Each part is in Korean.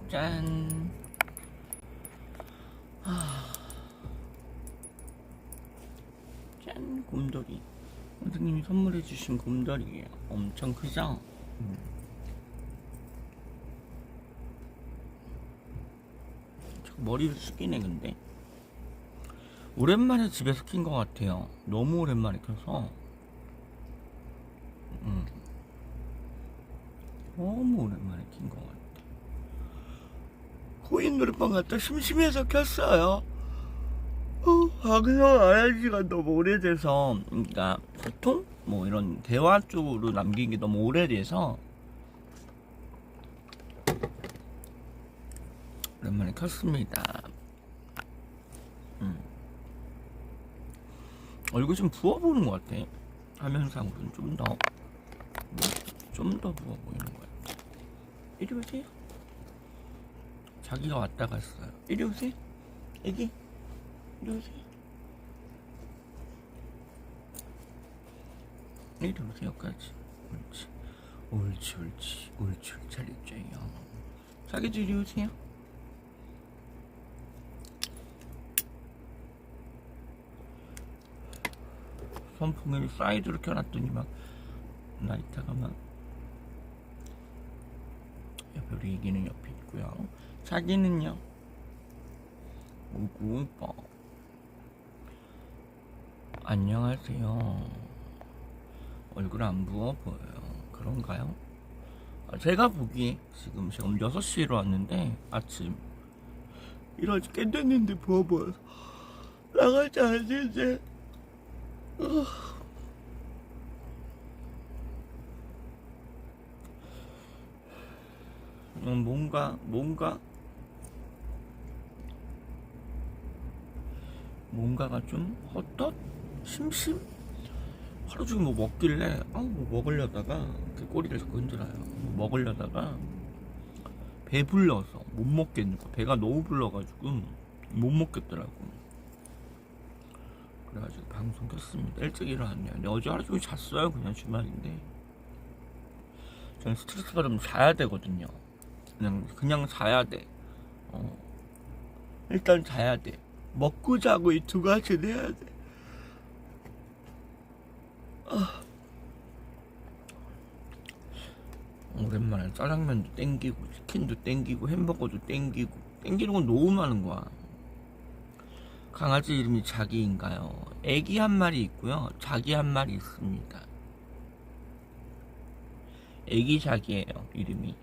짠. 짠, 곰돌이. 선생님이 선물해주신 곰돌이에요. 엄청 크죠? 머리를 숙이네. 근데 오랜만에 집에서 킨 것 같아요. 너무 오랜만에 켜서 너무 오랜만에 킨 것 같아. 코인 노래방 갔다 심심해서 켰어요. 방송 안 한 지가 너무 오래돼서, 그러니까 보통 뭐 이런 대화 쪽으로 남긴 게 너무 오래돼서 오랜만에 켰습니다. 얼굴 좀 부어보는 것 같아. 화면상으로는 좀 더 부어 보이는 것 같아. 이리 오세요. 자기가 왔다 갔어요. 이리 오세요. 애기. 이리 오세요. 이리 오세요까지. 옳지 잘했죠요. 자기도 이리 오세요. 선풍기를 사이드로 켜놨더니 막 라이터가 막. 우리 애기는 옆에 있고요. 자기는요. 오구 오빠. 안녕하세요. 얼굴 안 부어 보여요. 그런가요? 제가 보기에 지금 6시에 왔는데 아침 일어나지 깼는데 부어 보여서 나가지 않는데 뭔가가 좀 헛덧? 심심? 하루 종일 뭐 먹길래 뭐 먹으려다가 꼬리를 자꾸 흔들어요. 뭐 먹으려다가 배불러서 못 먹겠는 거. 배가 너무 불러가지고 못 먹겠더라고. 그래가지고 방송 켰습니다. 일찍 일어났네요. 근데 어제 하루 종일 잤어요. 그냥 주말인데 저는 스트레스 받으면 자야 되거든요. 그냥 자야 돼. 일단 자야 돼. 먹고 자고 이 두 가지는 해야 돼. 오랜만에 짜장면도 땡기고 치킨도 땡기고 햄버거도 땡기는 건 너무 많은 거야. 강아지 이름이 자기인가요? 애기 한 마리 있고요. 자기 한 마리 있습니다. 애기 자기예요. 이름이.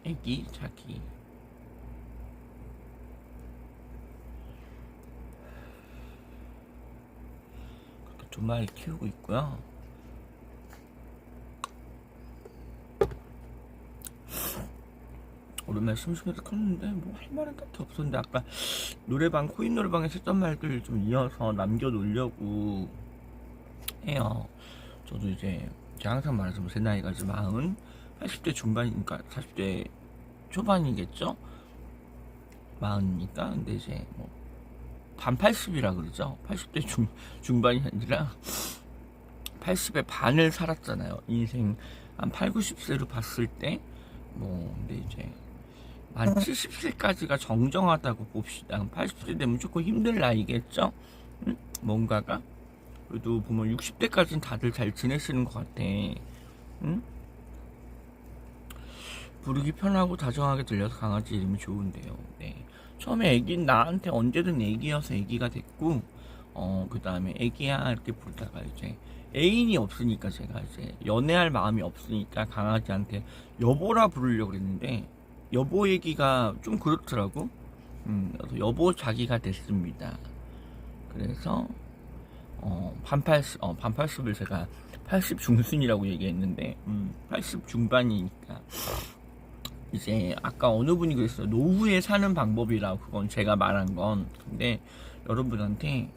애기 자기. 그렇게 두 마리 키우고 있고요. 오랜만에 심심해서 켰는데 뭐 할 말은 딱히 없었는데 아까 코인 노래방에서 했던 말들 좀 이어서 남겨놓으려고 해요. 저도 이제 제가 항상 말하지만 제 나이가 이제 80대 중반이니까 40대 초반이겠죠? 40이니까. 근데 이제 뭐 반 80이라 그러죠. 80대 중반이 아니라 80의 반을 살았잖아요. 인생 한 8, 90세로 봤을 때 뭐 근데 이제 만 70세까지가 정정하다고 봅시다. 80세 되면 조금 힘들 나이겠죠? 뭔가가? 그래도 보면 60대까지는 다들 잘 지내시는 것 같아. 부르기 편하고 다정하게 들려서 강아지 이름이 좋은데요. 네. 처음에 애기는 나한테 언제든 애기여서 애기가 됐고, 그 다음에 애기야 이렇게 부르다가 이제 애인이 없으니까 제가 이제 연애할 마음이 없으니까 강아지한테 여보라 부르려고 그랬는데, 여보 얘기가 좀 그렇더라고. 그래서 여보 자기가 됐습니다. 그래서 반팔습을 제가 80 중순이라고 얘기했는데 80 중반이니까 이제 아까 어느 분이 그랬어요. 노후에 사는 방법이라고. 그건 제가 말한 건. 근데 여러분한테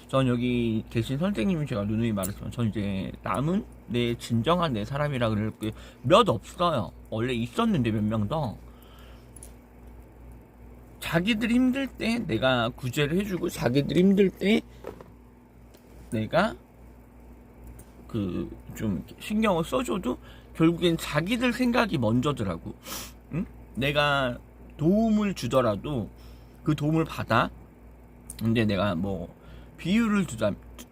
전 여기 계신 선생님이 제가 누누이 말했지만 전 이제 남은 내 진정한 내 사람이라 그럴 게 몇 없어요. 원래 있었는데 몇 명 더. 자기들 힘들 때 내가 구제를 해주고 자기들 힘들 때 내가 그 좀 신경을 써줘도 결국엔 자기들 생각이 먼저더라고. 응? 내가 도움을 주더라도 그 도움을 받아. 근데 내가 뭐 비유를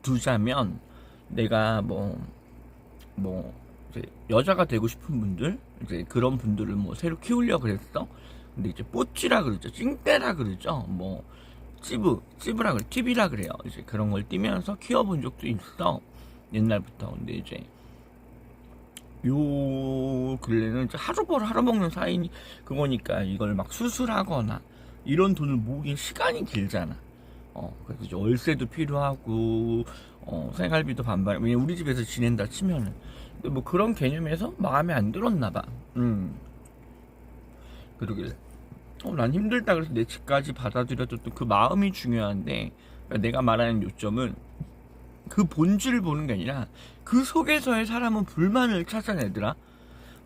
두자면 내가 이제 여자가 되고 싶은 분들, 이제 그런 분들을 뭐 새로 키우려고 그랬어. 근데 이제 뽀찌라 그러죠, 찡떼라 그러죠, 뭐 찌브라 그래, 팁이라 그래요. 이제 그런 걸 띠면서 키워본 적도 있어, 옛날부터. 근데 이제 요 근래는 이제 하루 벌어 하루 먹는 사이니 그거니까 이걸 막 수술하거나 이런 돈을 모으긴 시간이 길잖아. 그래서 이제 월세도 필요하고 생활비도 반반. 왜냐면 우리 집에서 지낸다 치면은. 근데 뭐 그런 개념에서 마음에 안 들었나 봐. 그러길래 난 힘들다 그래서 내 집까지 받아들여줬던 그 마음이 중요한데, 그러니까 내가 말하는 요점은 그 본질을 보는 게 아니라 그 속에서의 사람은 불만을 찾아내더라.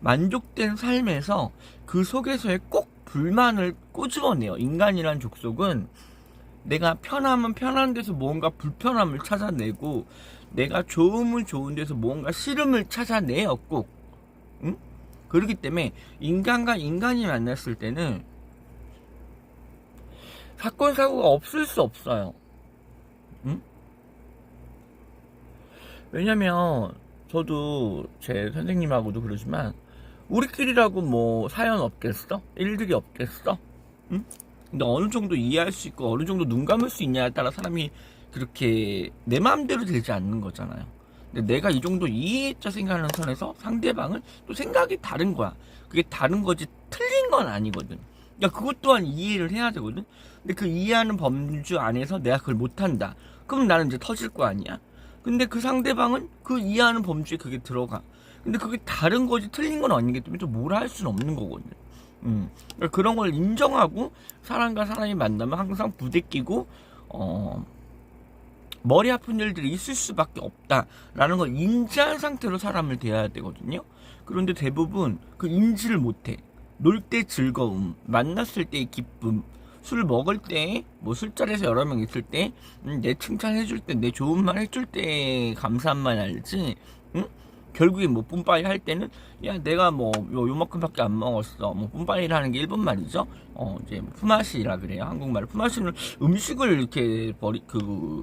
만족된 삶에서 그 속에서의 꼭 불만을 꼬집어내요. 인간이란 족속은 내가 편하면 편한 데서 뭔가 불편함을 찾아내고, 내가 좋으면 좋은 데서 뭔가 싫음을 찾아내요, 꼭. 응? 그렇기 때문에 인간과 인간이 만났을 때는 사건 사고가 없을 수 없어요. 응? 왜냐면 저도 제 선생님하고도 그러지만 우리끼리라고 뭐 사연 없겠어? 일들이 없겠어? 응? 근데 어느 정도 이해할 수 있고 어느 정도 눈 감을 수 있냐에 따라 사람이 그렇게 내 마음대로 되지 않는 거잖아요. 근데 내가 이 정도 이해했자 생각하는 선에서 상대방은 또 생각이 다른 거야. 그게 다른 거지 틀린 건 아니거든. 그러니까 그것 또한 이해를 해야 되거든. 근데 그 이해하는 범주 안에서 내가 그걸 못한다. 그럼 나는 이제 터질 거 아니야. 근데 그 상대방은 그 이해하는 범주에 그게 들어가. 근데 그게 다른 거지 틀린 건 아니기 때문에 또 뭐라 할 수는 없는 거거든요. 그러니까 그런 걸 인정하고 사람과 사람이 만나면 항상 부대끼고 머리 아픈 일들이 있을 수밖에 없다라는 걸 인지한 상태로 사람을 대해야 되거든요. 그런데 대부분 그 인지를 못해. 놀 때 즐거움, 만났을 때의 기쁨, 술 먹을 때, 뭐 술자리에서 여러 명 있을 때, 내 칭찬해줄 때, 내 좋은 말 해줄 때 감사한 말 알지? 응? 결국에 뭐 뿜빠이 할 때는 야 내가 뭐 요만큼밖에 안 먹었어. 뭐 뿜빠이를 하는 게 일본 말이죠. 이제 푸마시라 그래요. 한국말 푸마시는 음식을 이렇게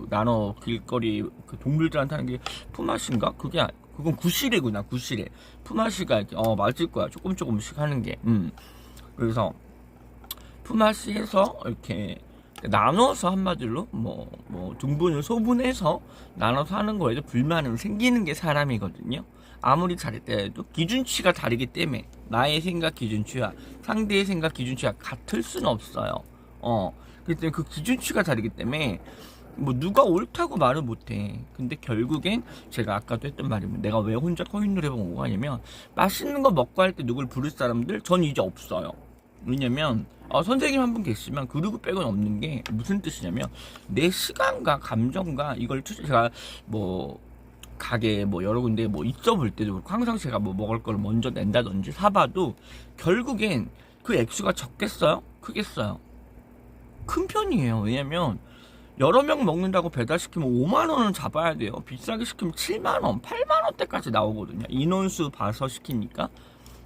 나눠 길거리 그 동물들한테 하는 게 푸마시인가? 그건 구시래구나. 구시래. 푸마시가 이렇게 맞을 거야. 조금씩 하는 게. 그래서 푸마시에서 이렇게 나눠서 한마디로 등분을 소분해서 나눠서 하는 거에도 불만은 생기는 게 사람이거든요. 아무리 잘했다 해도 기준치가 다르기 때문에 나의 생각 기준치와 상대의 생각 기준치가 같을 수는 없어요. 그렇기 때문에 그 기준치가 다르기 때문에 뭐 누가 옳다고 말을 못해. 근데 결국엔 제가 아까도 했던 말이면 내가 왜 혼자 코인 노래방 오고 가냐면 맛있는 거 먹고 할 때 누굴 부를 사람들 전 이제 없어요. 왜냐면 선생님 한 분 계시지만 그루고 빼곤 없는 게 무슨 뜻이냐면 내 시간과 감정과 이걸 제가 뭐 가게 뭐 여러 군데 뭐 있어 볼 때도 그렇고 항상 제가 뭐 먹을 걸 먼저 낸다든지 사봐도 결국엔 그 액수가 적겠어요? 크겠어요? 큰 편이에요. 왜냐면 여러 명 먹는다고 배달시키면 5만원은 잡아야 돼요. 비싸게 시키면 7만원, 8만원대까지 나오거든요. 인원수 봐서 시키니까.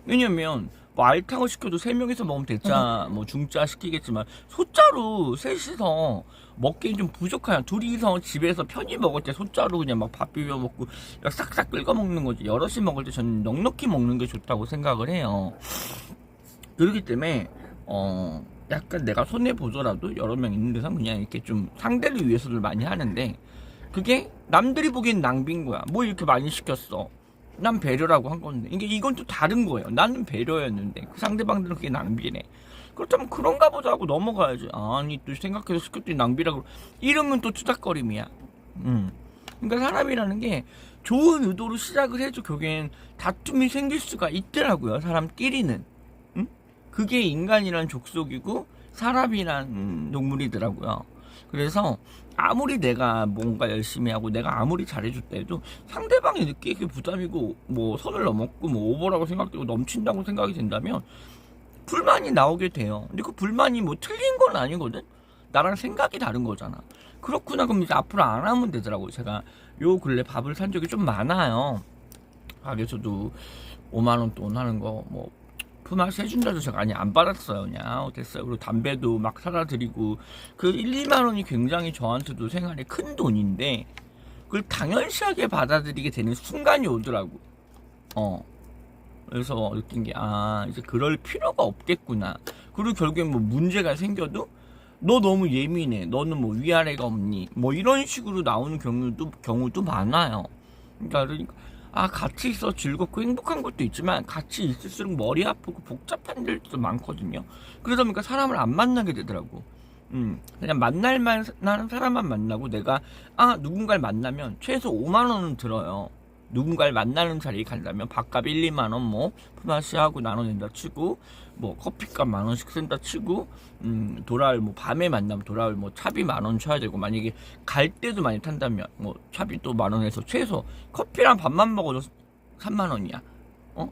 왜냐면 뭐 알탕을 시켜도 3명이서 먹으면 대짜 뭐 중짜 시키겠지만 소짜로 셋이서 먹기엔 좀 부족해요. 둘이서 집에서 편히 먹을 때 소짜로 그냥 막 밥 비벼 먹고 싹싹 긁어 먹는 거지. 여럿이 먹을 때 저는 넉넉히 먹는 게 좋다고 생각을 해요. 그렇기 때문에 약간 내가 손해 보더라도 여러 명 있는 데서 그냥 이렇게 좀 상대를 위해서를 많이 하는데 그게 남들이 보기엔 낭비인 거야. 뭐 이렇게 많이 시켰어. 난 배려라고 한 건데 이건 또 다른 거예요. 나는 배려였는데 그 상대방들은 그게 낭비네. 그렇다면 그런가 보다 하고 넘어가야지. 아니 또 생각해서 시켰더니 낭비라고 이러면 또 투닥거림이야. 그러니까 사람이라는 게 좋은 의도로 시작을 해도 결국엔 다툼이 생길 수가 있더라고요. 사람끼리는. 그게 인간이란 족속이고 사람이란 동물이더라고요. 그래서 아무리 내가 뭔가 열심히 하고 내가 아무리 잘해줬다 해도 상대방이 느끼기에 부담이고 뭐 선을 넘었고 뭐 오버라고 생각되고 넘친다고 생각이 된다면 불만이 나오게 돼요. 근데 그 불만이 뭐 틀린 건 아니거든. 나랑 생각이 다른 거잖아. 그렇구나. 그럼 이제 앞으로 안 하면 되더라고요. 제가 요 근래 밥을 산 적이 좀 많아요. 가게에서도 5만원 돈 하는 거 뭐 품앗이 해준다도 제가 아니 안 받았어요. 그냥 됐어요. 그리고 담배도 막 사다 드리고 그 1, 2만원이 굉장히 저한테도 생활에 큰 돈인데 그걸 당연시하게 받아들이게 되는 순간이 오더라고. 그래서 느낀 게 이제 그럴 필요가 없겠구나. 그리고 결국에 뭐 문제가 생겨도 너 너무 예민해, 너는 뭐 위아래가 없니, 뭐 이런 식으로 나오는 경우도 많아요. 그러니까 같이 있어 즐겁고 행복한 것도 있지만 같이 있을수록 머리 아프고 복잡한 일도 많거든요. 그러다 보니까 사람을 안 만나게 되더라고. 그냥 만날 만한 사람만 만나고 내가 누군가를 만나면 최소 5만 원은 들어요. 누군가를 만나는 자리에 간다면 밥값 1, 2만 원 뭐 품앗이 하고 나눠낸다 치고 뭐 커피값 1,000원씩 쓴다 치고 돌아올 뭐 밤에 만나면 돌아올 뭐 차비 10,000원 쳐야 되고 만약에 갈 때도 많이 탄다면 뭐 차비 또 10,000원에서 최소 커피랑 밥만 먹어도 3만 원이야.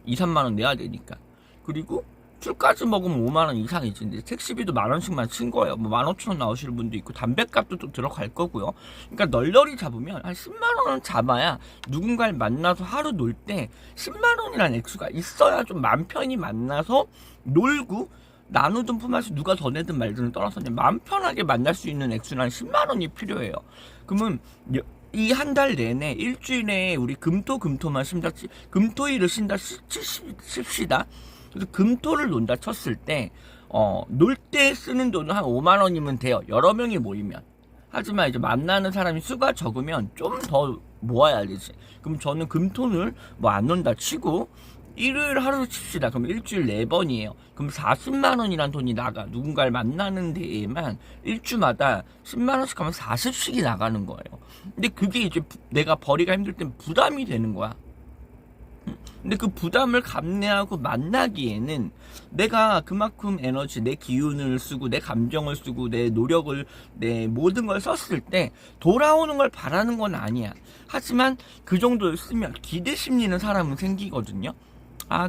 2, 3만 원 내야 되니까. 그리고 술까지 먹으면 5만 원 이상이지. 근데 택시비도 10,000원씩만 친 거예요. 뭐 15,000원 나오시는 분도 있고 담배값도 또 들어갈 거고요. 그러니까 널널히 잡으면 한 10만 원은 잡아야 누군가를 만나서 하루 놀 때 10만 원이라는 액수가 있어야 좀 맘 편히 만나서 놀고 나누든 품앗이 누가 더 내든 말든 떠나서 그냥 맘 편하게 만날 수 있는 액수는 한 10만 원이 필요해요. 그러면 이 한 달 내내 일주일 내에 우리 금토만 쉰다 금토일을 쉰다 칩시다. 그래서 금토를 논다 쳤을 때 놀 때 쓰는 돈은 한 5만 원이면 돼요. 여러 명이 모이면. 하지만 이제 만나는 사람이 수가 적으면 좀 더 모아야 되지. 그럼 저는 금토를 뭐 안 논다 치고 일요일 하루 칩시다. 그럼 일주일 4번이에요. 그럼 40만 원이란 돈이 나가. 누군가를 만나는 데에만 일주마다 10만 원씩 하면 40씩이 나가는 거예요. 근데 그게 이제 내가 벌이가 힘들 땐 부담이 되는 거야. 근데 그 부담을 감내하고 만나기에는 내가 그만큼 에너지, 내 기운을 쓰고 내 감정을 쓰고 내 노력을 내 모든 걸 썼을 때 돌아오는 걸 바라는 건 아니야. 하지만 그 정도를 쓰면 기대 심리는 사람은 생기거든요.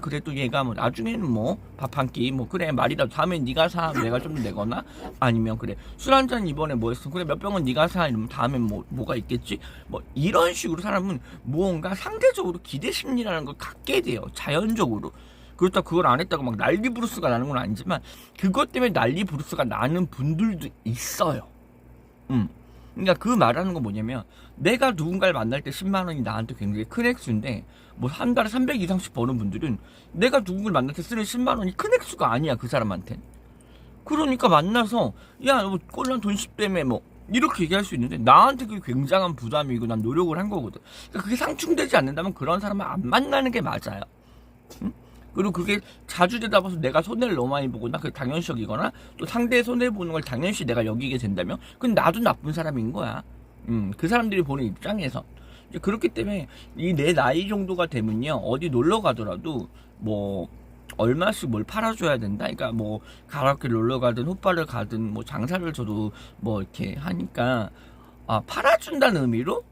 그래도 얘가 뭐 나중에는 뭐 밥 한 끼 뭐 그래 말이라도 다음에 네가 사 내가 좀 내거나 아니면 그래 술 한 잔 이번에 뭐 했어 그래 몇 병은 네가 사 이러면 다음에 뭐가 있겠지 뭐 이런 식으로 사람은 무언가 상대적으로 기대 심리라는 걸 갖게 돼요. 자연적으로. 그렇다고 그걸 안 했다고 막 난리 부르스가 나는 건 아니지만 그것 때문에 난리 부르스가 나는 분들도 있어요. 그러니까 그 말하는 건 뭐냐면 내가 누군가를 만날 때 10만 원이 나한테 굉장히 큰 액수인데 뭐 한 달에 300 이상씩 버는 분들은 내가 누군가를 만날 때 쓰는 10만 원이 큰 액수가 아니야 그 사람한테. 그러니까 만나서 야 너 꼴랑 돈 10 때문에 뭐 이렇게 얘기할 수 있는데 나한테 그게 굉장한 부담이고 난 노력을 한 거거든. 그러니까 그게 상충되지 않는다면 그런 사람은 안 만나는 게 맞아요. 응? 그리고 그게 자주 되다 봐서 내가 손해를 너무 많이 보거나 그 당연시 여기거나 또 상대의 손해 보는 걸 당연시 내가 여기게 된다면 그건 나도 나쁜 사람인 거야. 그 사람들이 보는 입장에서. 이제 그렇기 때문에 이 내 나이 정도가 되면요 어디 놀러 가더라도 뭐 얼마씩 뭘 팔아줘야 된다. 그러니까 뭐 가라오케 놀러 가든 호빠를 가든 뭐 장사를 저도 뭐 이렇게 하니까 팔아준다는 의미로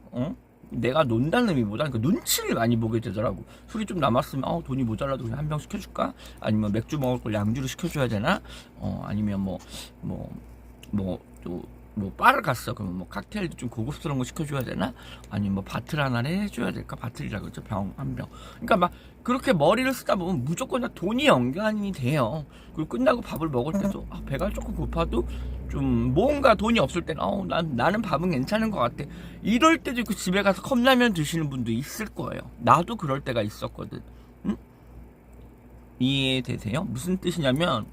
내가 논다는 의미보다 그 눈치를 많이 보게 되더라고. 술이 좀 남았으면 돈이 모자라도 그냥 한 병 시켜줄까? 아니면 맥주 먹을 걸 양주를 시켜줘야 되나? 아니면 또 뭐 바를 갔어. 그러면 뭐 칵테일도 좀 고급스러운 거 시켜줘야 되나? 아니면 뭐 바틀 하나를 해줘야 될까? 바틀이라 그러죠. 병 한 병. 그러니까 막 그렇게 머리를 쓰다 보면 무조건 다 돈이 연관이 돼요. 그리고 끝나고 밥을 먹을 때도 배가 조금 고파도 좀 뭔가 돈이 없을 때는 나는 밥은 괜찮은 것 같아. 이럴 때도 있고 집에 가서 컵라면 드시는 분도 있을 거예요. 나도 그럴 때가 있었거든. 응? 이해되세요? 무슨 뜻이냐면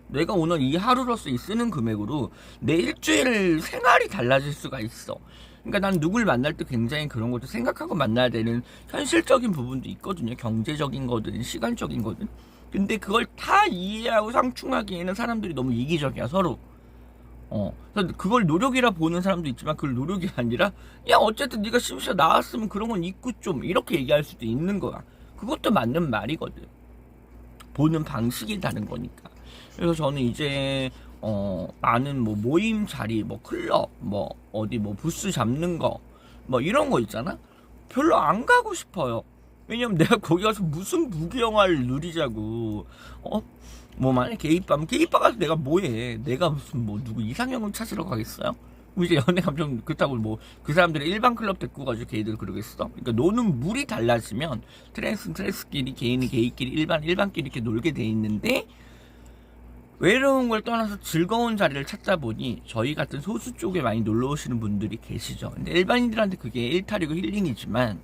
내가 오늘 이 하루로서 쓰는 금액으로 내 일주일 생활이 달라질 수가 있어. 그러니까 난 누굴 만날 때 굉장히 그런 것도 생각하고 만나야 되는 현실적인 부분도 있거든요. 경제적인 거든 시간적인 거든. 근데 그걸 다 이해하고 상충하기에는 사람들이 너무 이기적이야 서로. 그래서 그걸 노력이라 보는 사람도 있지만 그걸 노력이 아니라 야 어쨌든 네가 시험시험 나왔으면 그런 건 있고 좀 이렇게 얘기할 수도 있는 거야. 그것도 맞는 말이거든. 보는 방식이 다른 거니까. 그래서 저는 이제 많은 뭐 모임 자리, 뭐 클럽, 뭐 어디 뭐 부스 잡는 거, 뭐 이런 거 있잖아. 별로 안 가고 싶어요. 왜냐면 내가 거기 가서 무슨 무기영화를 누리자고. 뭐 만약에 게이바 가서 내가 뭐해? 내가 무슨 뭐 누구 이상형을 찾으러 가겠어요? 이제 연애 감정 그렇다고 뭐 그 사람들의 일반 클럽 데리고 가지고 게이들 그러겠어? 그러니까 노는 물이 달라지면 트랜스끼리 개인이 게이끼리 일반끼리 이렇게 놀게 돼 있는데 외로운 걸 떠나서 즐거운 자리를 찾다 보니 저희 같은 소수 쪽에 많이 놀러 오시는 분들이 계시죠. 근데 일반인들한테 그게 일탈이고 힐링이지만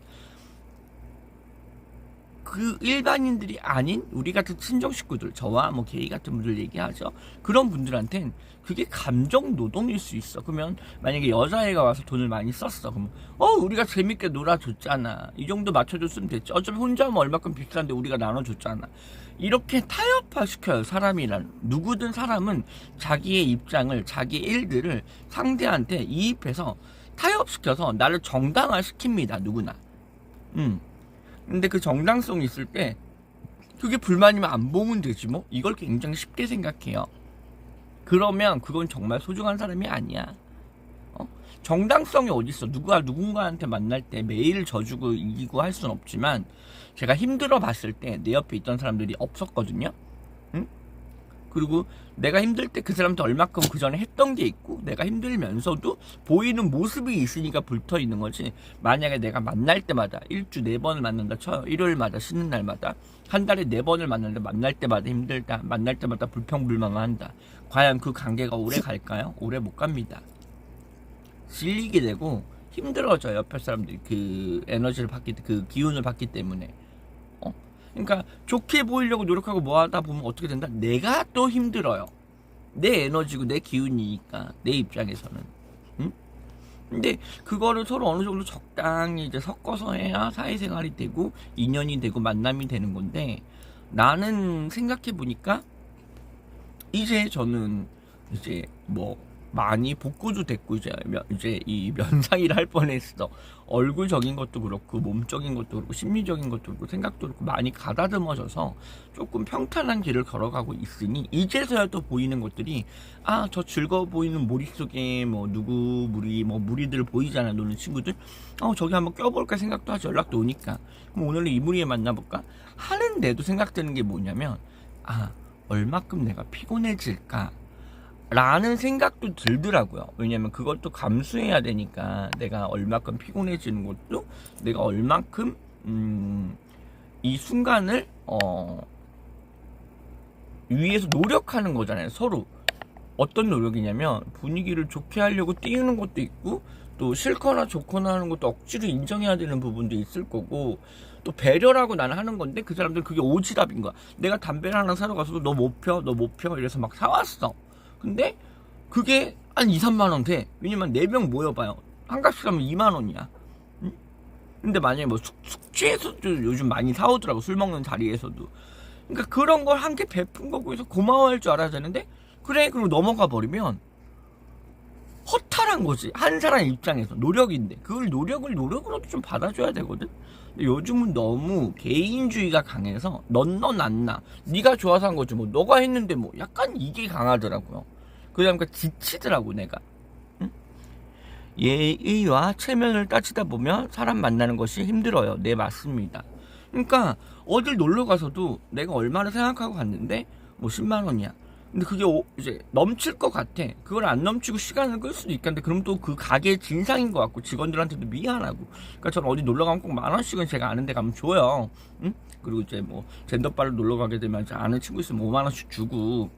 그 일반인들이 아닌 우리 같은 친정 식구들, 저와 뭐 게이 같은 분들 얘기하죠. 그런 분들한텐 그게 감정 노동일 수 있어. 그러면 만약에 여자애가 와서 돈을 많이 썼어. 그럼 우리가 재밌게 놀아줬잖아. 이 정도 맞춰줬으면 됐지. 어차피 혼자 하면 얼마큼 비싼데 우리가 나눠줬잖아. 이렇게 타협화 시켜요. 사람이란 누구든 사람은 자기의 입장을, 자기의 일들을 상대한테 이입해서 타협시켜서 나를 정당화 시킵니다. 누구나. 근데 그 정당성이 있을 때 그게 불만이면 안 보면 되지 뭐. 이걸 굉장히 쉽게 생각해요. 그러면 그건 정말 소중한 사람이 아니야. 정당성이 어딨어. 누가 누군가한테 만날 때 매일 져주고 이기고 할 순 없지만 제가 힘들어 봤을 때 내 옆에 있던 사람들이 없었거든요. 응? 그리고 내가 힘들 때 그 사람도 얼마큼 그 전에 했던 게 있고 내가 힘들면서도 보이는 모습이 있으니까 붙어 있는 거지. 만약에 내가 만날 때마다 일주 4번을 만난다 쳐요. 일요일마다 쉬는 날마다 한 달에 4번을 만나는데 만날 때마다 힘들다, 만날 때마다 불평불만한다. 과연 그 관계가 오래 갈까요? 오래 못 갑니다. 질리게 되고 힘들어져. 옆에 사람들이 그 에너지를 받기, 그 기운을 받기 때문에. 그러니까 좋게 보이려고 노력하고 뭐 하다 보면 어떻게 된다? 내가 또 힘들어요. 내 에너지고 내 기운이니까, 내 입장에서는. 응? 근데 그거를 서로 어느 정도 적당히 이제 섞어서 해야 사회생활이 되고 인연이 되고 만남이 되는 건데, 나는 생각해 보니까 이제 저는 이제 뭐 많이 복구도 됐고 이제 이 면상이라 할 뻔했어. 얼굴적인 것도 그렇고 몸적인 것도 그렇고 심리적인 것도 그렇고 생각도 그렇고 많이 가다듬어져서 조금 평탄한 길을 걸어가고 있으니 이제서야 또 보이는 것들이 저 즐거워 보이는 머릿속에 뭐 누구 무리들 보이잖아. 노는 친구들. 저기 한번 껴볼까 생각도 하지. 연락도 오니까. 그럼 오늘은 이 무리에 만나볼까 하는데도 생각되는 게 뭐냐면 얼마큼 내가 피곤해질까 라는 생각도 들더라고요. 왜냐면 그것도 감수해야 되니까 내가 얼마큼 피곤해지는 것도 내가 얼마큼 이 순간을 위해서 노력하는 거잖아요. 서로. 어떤 노력이냐면 분위기를 좋게 하려고 띄우는 것도 있고 또 싫거나 좋거나 하는 것도 억지로 인정해야 되는 부분도 있을 거고 또 배려라고 나는 하는 건데 그 사람들은 그게 오지랖인 거야. 내가 담배를 하나 사러 가서도 너 못 펴 이래서 막 사왔어. 근데 그게 한 2, 3만 원 돼. 왜냐면 4명 모여봐요. 한 값씩 하면 2만 원이야. 응? 근데 만약에 뭐 숙취에서도 요즘 많이 사오더라고. 술 먹는 자리에서도. 그러니까 그런 걸 한 개 베푼 거고 해서 고마워할 줄 알아야 되는데 그래 그리고 넘어가 버리면 허탈한 거지. 한 사람 입장에서 노력인데 그걸 노력으로도 좀 받아줘야 되거든. 근데 요즘은 너무 개인주의가 강해서 넌 네가 좋아서 한 거지 뭐 너가 했는데 뭐 약간 이게 강하더라고요. 그러니까 지치더라고 내가. 응? 예의와 체면을 따지다 보면 사람 만나는 것이 힘들어요. 네, 맞습니다. 그러니까 어딜 놀러 가서도 내가 얼마나 생각하고 갔는데 뭐 10만 원이야. 근데 그게 이제 넘칠 것 같아. 그걸 안 넘치고 시간을 끌 수도 있겠는데 그럼 또 그 가게의 진상인 것 같고 직원들한테도 미안하고. 그러니까 저는 어디 놀러 가면 꼭 10,000원씩은 제가 아는 데 가면 줘요. 응? 그리고 이제 뭐 젠더바를 놀러 가게 되면 아는 친구 있으면 5만원씩 주고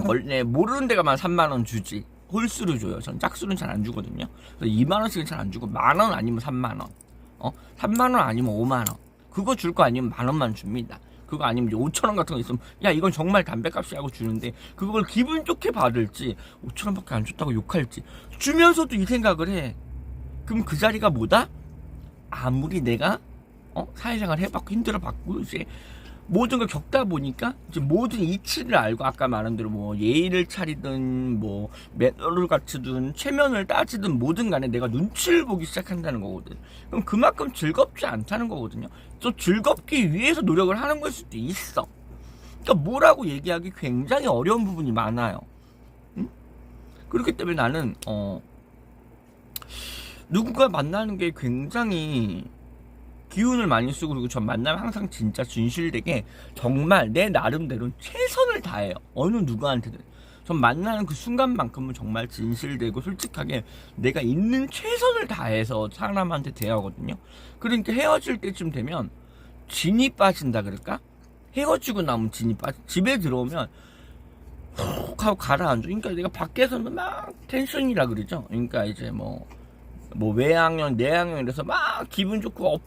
원래 모르는 데 가면 3만원 주지. 홀수로 줘요. 전 짝수는 잘 안 주거든요. 그래서 2만원씩은 잘 안 주고 10,000원 아니면 3만원 3만원 아니면 5만원 그거 줄 거 아니면 10,000원만 줍니다. 그거 아니면 5,000원 같은 거 있으면 야 이건 정말 담배값이 하고 주는데 그걸 기분 좋게 받을지 5,000원밖에 안 줬다고 욕할지 주면서도 이 생각을 해. 그럼 그 자리가 뭐다? 아무리 내가 사회생활 해봤고 힘들어봤고 이제 모든 걸 겪다 보니까 이제 모든 이치를 알고 아까 말한 대로 뭐 예의를 차리든 뭐 매너를 갖추든 체면을 따지든 뭐든 간에 내가 눈치를 보기 시작한다는 거거든. 그럼 그만큼 즐겁지 않다는 거거든요. 또 즐겁기 위해서 노력을 하는 걸 수도 있어. 그러니까 뭐라고 얘기하기 굉장히 어려운 부분이 많아요. 응? 그렇기 때문에 나는 누군가 만나는 게 굉장히 기운을 많이 쓰고 그리고 전 만나면 항상 진짜 진실되게 정말 내 나름대로 최선을 다해요. 어느 누구한테든. 전 만나는 그 순간만큼은 정말 진실되고 솔직하게 내가 있는 최선을 다해서 사람한테 대하거든요. 그러니까 헤어질 때쯤 되면 진이 빠진다 그럴까? 헤어지고 나면 진이 빠져. 집에 들어오면 훅 하고 가라앉아. 그러니까 내가 밖에서는 막 텐션이라 그러죠. 그러니까 이제 뭐 외향형, 내향형 이래서 막 기분 좋고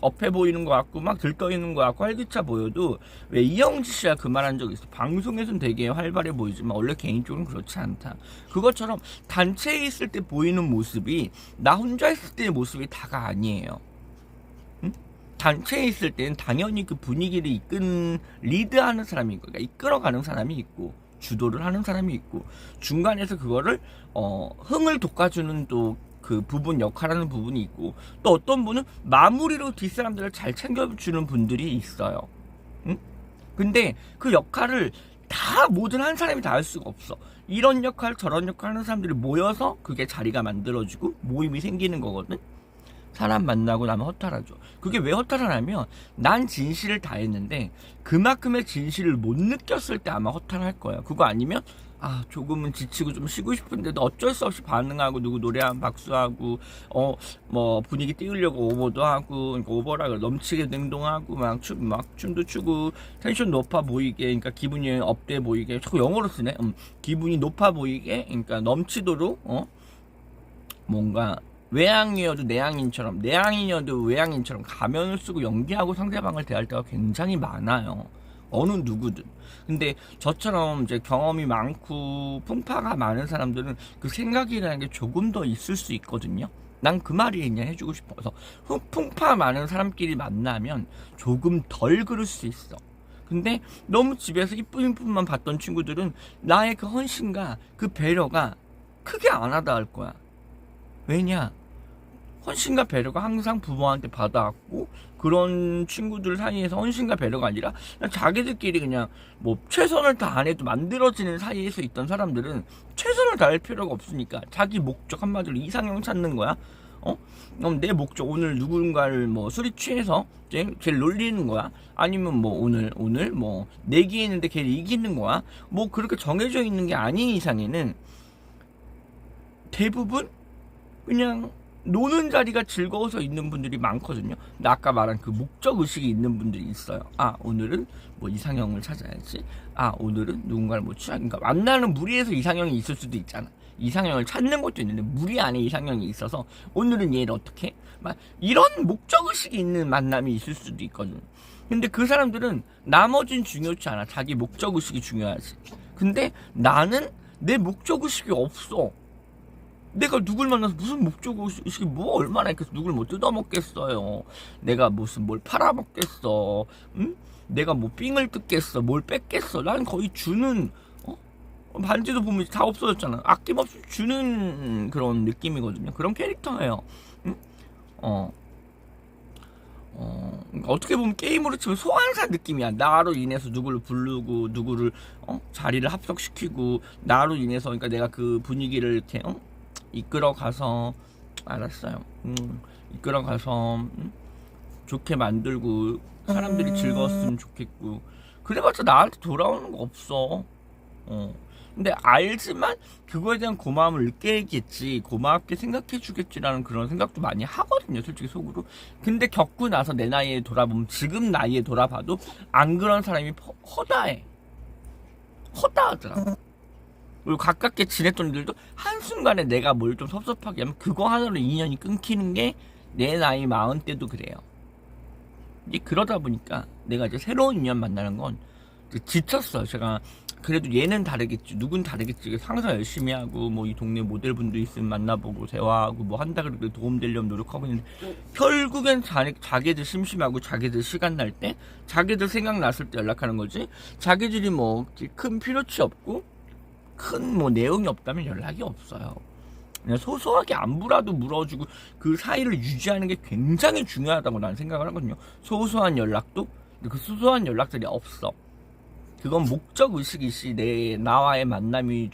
업해 보이는 것 같고 막 들떠있는 것 같고 활기차 보여도 왜 이영지 씨가 그 말 한 적 있어. 방송에서는 되게 활발해 보이지만 원래 개인적으로는 그렇지 않다. 그것처럼 단체에 있을 때 보이는 모습이 나 혼자 있을 때의 모습이 다가 아니에요. 응? 단체에 있을 때는 당연히 그 분위기를 리드하는 사람이 있고, 그러니까 이끌어가는 사람이 있고, 주도를 하는 사람이 있고, 중간에서 그거를 흥을 돋궈주는 또 그 부분 역할하는 부분이 있고, 또 어떤 분은 마무리로 뒷사람들을 잘 챙겨주는 분들이 있어요. 응? 근데 그 역할을 다 모든 한 사람이 다 할 수가 없어. 이런 역할 저런 역할 하는 사람들이 모여서 그게 자리가 만들어지고 모임이 생기는 거거든. 사람 만나고 나면 허탈하죠. 그게 왜 허탈하냐면 난 진실을 다했는데 그만큼의 진실을 못 느꼈을 때 아마 허탈할 거야. 그거 아니면 조금은 지치고 좀 쉬고 싶은데도 어쩔 수 없이 반응하고 누구 노래하면 박수하고 분위기 띄우려고 오버도 하고, 그러니까 오버라 넘치게 행동하고 막 춤도 추고 텐션 높아 보이게, 그러니까 기분이 업돼 보이게, 자꾸 영어로 쓰네. 기분이 높아 보이게, 그러니까 넘치도록 뭔가 외향이어도 내향인이어도 외향인처럼 가면을 쓰고 연기하고 상대방을 대할 때가 굉장히 많아요. 어느 누구든. 근데 저처럼 이제 경험이 많고 풍파가 많은 사람들은 그 생각이라는 게 조금 더 있을 수 있거든요. 난 그 말이 그냥 해주고 싶어서 풍파 많은 사람끼리 만나면 조금 덜 그럴 수 있어. 근데 너무 집에서 이쁨만 봤던 친구들은 나의 그 헌신과 그 배려가 크게 안 하다 할 거야. 왜냐? 헌신과 배려가 항상 부모한테 받아왔고, 그런 친구들 사이에서 헌신과 배려가 아니라 그냥 자기들끼리 그냥 최선을 다 안 해도 만들어지는 사이에서 있던 사람들은 최선을 다할 필요가 없으니까 자기 목적, 한마디로 이상형 찾는 거야. 그럼 내 목적, 오늘 누군가를 술이 취해서 걔를 놀리는 거야? 아니면 오늘 내기 했는데 걔를 이기는 거야? 그렇게 정해져 있는 게 아닌 이상에는 대부분 그냥 노는 자리가 즐거워서 있는 분들이 많거든요. 근데 아까 말한 그 목적 의식이 있는 분들이 있어요. 오늘은 이상형을 찾아야지. 오늘은 누군가를 취하니까, 만나는 무리에서 이상형이 있을 수도 있잖아. 이상형을 찾는 것도 있는데 무리 안에 이상형이 있어서 오늘은 얘를 어떻게 해? 이런 목적 의식이 있는 만남이 있을 수도 있거든. 근데 그 사람들은 나머진 중요치 않아. 자기 목적 의식이 중요하지. 근데 나는 내 목적 의식이 없어. 내가 누굴 만나서 무슨 목적의식이 얼마나 있겠어. 누굴 뜯어먹겠어요. 내가 뭘 팔아먹겠어. 응? 내가 삥을 뜯겠어. 뭘 뺏겠어. 난 거의 주는, 반지도 보면 다 없어졌잖아. 아낌없이 주는 그런 느낌이거든요. 그런 캐릭터예요. 응? 어떻게 보면 게임으로 치면 소환사 느낌이야. 나로 인해서 누구를 부르고, 누구를, 자리를 합석시키고, 나로 인해서, 그러니까 내가 그 분위기를 이렇게, 이끌어가서, 알았어요. 이끌어가서, 좋게 만들고, 사람들이 즐거웠으면 좋겠고, 그래봤자 나한테 돌아오는 거 없어. 근데 알지만, 그거에 대한 고마움을 느끼겠지, 고맙게 생각해주겠지라는 그런 생각도 많이 하거든요, 솔직히 속으로. 근데 겪고 나서 내 나이에 돌아보면, 지금 나이에 돌아봐도, 안 그런 사람이 허다해. 허다하더라. 그리고 가깝게 지냈던 애들도 한순간에 내가 뭘 좀 섭섭하게 하면 그거 하나로 인연이 끊기는 게 내 나이 40대도 그래요. 이제 그러다 보니까 내가 이제 새로운 인연 만나는 건 지쳤어요. 제가 그래도 얘는 다르겠지, 누군 다르겠지, 항상 열심히 하고 이 동네 모델분도 있으면 만나보고 대화하고 한다 그래도 도움되려면 노력하고 있는데, 결국엔 자기들 심심하고 자기들 시간 날 때, 자기들 생각났을 때 연락하는 거지. 자기들이 큰 필요치 없고 큰 내용이 없다면 연락이 없어요. 그냥 소소하게 안부라도 물어주고 그 사이를 유지하는 게 굉장히 중요하다고 나는 생각을 하거든요. 소소한 연락도, 그 소소한 연락들이 없어. 그건 목적 의식이시 나와의 만남이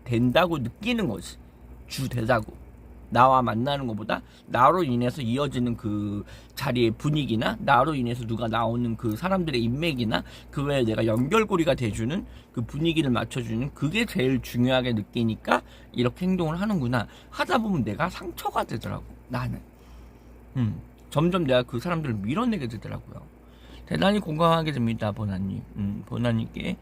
된다고 느끼는 거지. 주되자고. 나와 만나는 것보다 나로 인해서 이어지는 그 자리의 분위기나 나로 인해서 누가 나오는 그 사람들의 인맥이나 그 외에 내가 연결고리가 돼주는 그 분위기를 맞춰주는 그게 제일 중요하게 느끼니까 이렇게 행동을 하는구나 하다 보면 내가 상처가 되더라고 나는. 점점 내가 그 사람들을 밀어내게 되더라고요. 대단히 공감하게 됩니다, 보나님. 보나님께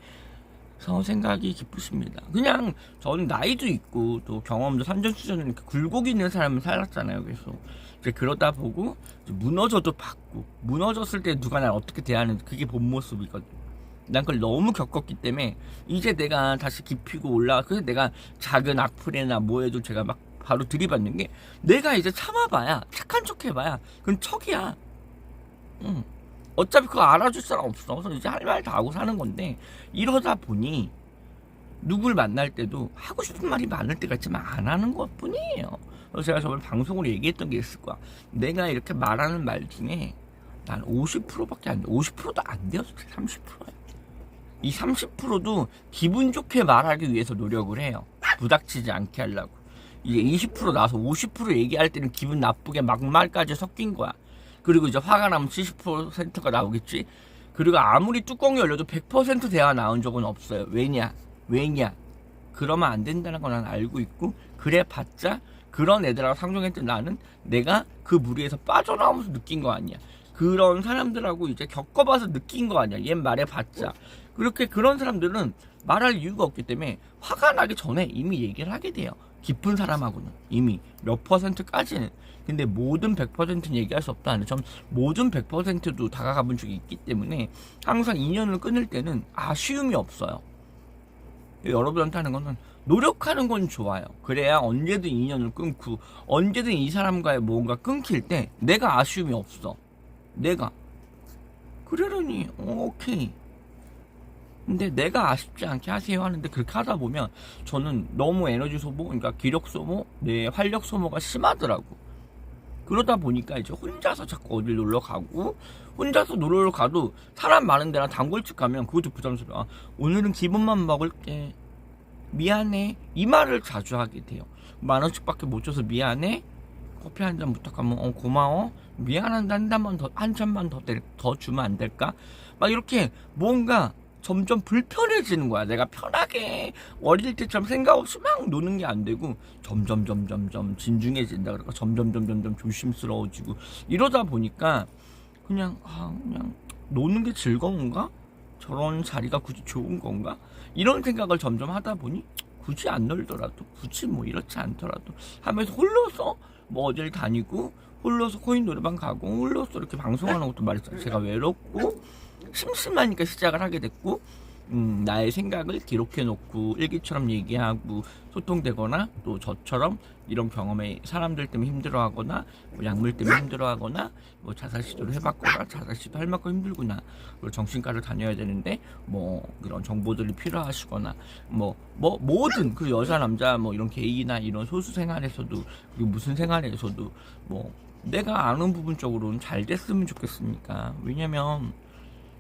생각이 깊으십니다. 그냥 저는 나이도 있고 또 경험도 산전수전을 이렇게 굴곡 있는 삶을 살았잖아요. 그래서 이제 그러다 보고 이제 무너져도 받고 무너졌을 때 누가 날 어떻게 대하는지 그게 본 모습이거든. 난 그걸 너무 겪었기 때문에 이제 내가 다시 깊이고 올라가. 그래서 내가 작은 악플이나 뭐에도 제가 막 바로 들이받는 게 내가 이제 참아봐야 착한 척 해봐야 그건 척이야. 어차피 그거 알아줄 사람 없어. 그래서 이제 할 말 다 하고 사는 건데 이러다 보니 누굴 만날 때도 하고 싶은 말이 많을 때가 있지만 안 하는 것 뿐이에요. 그래서 제가 저번에 방송으로 얘기했던 게 있을 거야. 내가 이렇게 말하는 말 중에 난 50%밖에 안 돼. 50%도 안 돼요. 30%야. 이 30%도 기분 좋게 말하기 위해서 노력을 해요. 부닥치지 않게 하려고. 이제 20% 나와서 50% 얘기할 때는 기분 나쁘게 막말까지 섞인 거야. 그리고 이제 화가 나면 70%가 나오겠지. 그리고 아무리 뚜껑이 열려도 100% 대화 나온 적은 없어요. 왜냐? 그러면 안 된다는 건 난 알고 있고 그래 봤자 그런 애들하고 상종했던 나는 내가 그 무리에서 빠져나오면서 느낀 거 아니야. 그런 사람들하고 이제 겪어봐서 느낀 거 아니야. 얘 말해봤자. 그렇게 그런 사람들은 말할 이유가 없기 때문에 화가 나기 전에 이미 얘기를 하게 돼요. 깊은 사람하고는 이미 몇 %까지는. 근데 모든 100%는 얘기할 수 없다는 점. 모든 100%도 다가가 본 적이 있기 때문에 항상 인연을 끊을 때는 아쉬움이 없어요. 여러분한테 하는 거는 노력하는 건 좋아요. 그래야 언제든 인연을 끊고 언제든 이 사람과의 뭔가 끊길 때 내가 아쉬움이 없어. 내가 그러려니 오케이. 근데 내가 아쉽지 않게 하세요 하는데 그렇게 하다 보면 저는 너무 에너지 소모, 그러니까 기력 소모, 내 활력 소모가 심하더라고. 그러다 보니까 이제 혼자서 자꾸 어딜 놀러 가고 혼자서 놀러 가도 사람 많은 데나 단골집 가면 그것도 부담스러워. 오늘은 기분만 먹을게. 미안해. 이 말을 자주 하게 돼요. 10,000원씩밖에 못 줘서 미안해. 커피 한 잔 부탁하면 고마워. 미안한데 한 잔만 더 주면 안 될까? 막 이렇게 뭔가 점점 불편해지는 거야. 내가 편하게 어릴 때처럼 생각 없이 막 노는 게 안 되고 점점 진중해진다. 그러니까 점점 조심스러워지고 이러다 보니까 그냥 노는 게 즐거운가? 저런 자리가 굳이 좋은 건가? 이런 생각을 점점 하다 보니 굳이 안 놀더라도 굳이 뭐 이렇지 않더라도 하면서 홀로서 뭐 어딜 다니고 홀로서 코인 노래방 가고 홀로서 이렇게 방송하는 것도 말했잖아요. 제가 외롭고 심심하니까 시작을 하게 됐고 나의 생각을 기록해놓고 일기처럼 얘기하고 소통되거나 또 저처럼 이런 경험에 사람들 때문에 힘들어하거나 뭐 약물 때문에 힘들어하거나 뭐 자살 시도를 해봤거나 자살 시도 할 만큼 힘들구나 그리고 정신과를 다녀야 되는데 뭐 이런 정보들이 필요하시거나 뭐 모든 그 여자 남자 뭐 이런 게이나 이런 소수 생활에서도 그리고 무슨 생활에서도 뭐 내가 아는 부분 쪽으로는 잘 됐으면 좋겠으니까. 왜냐면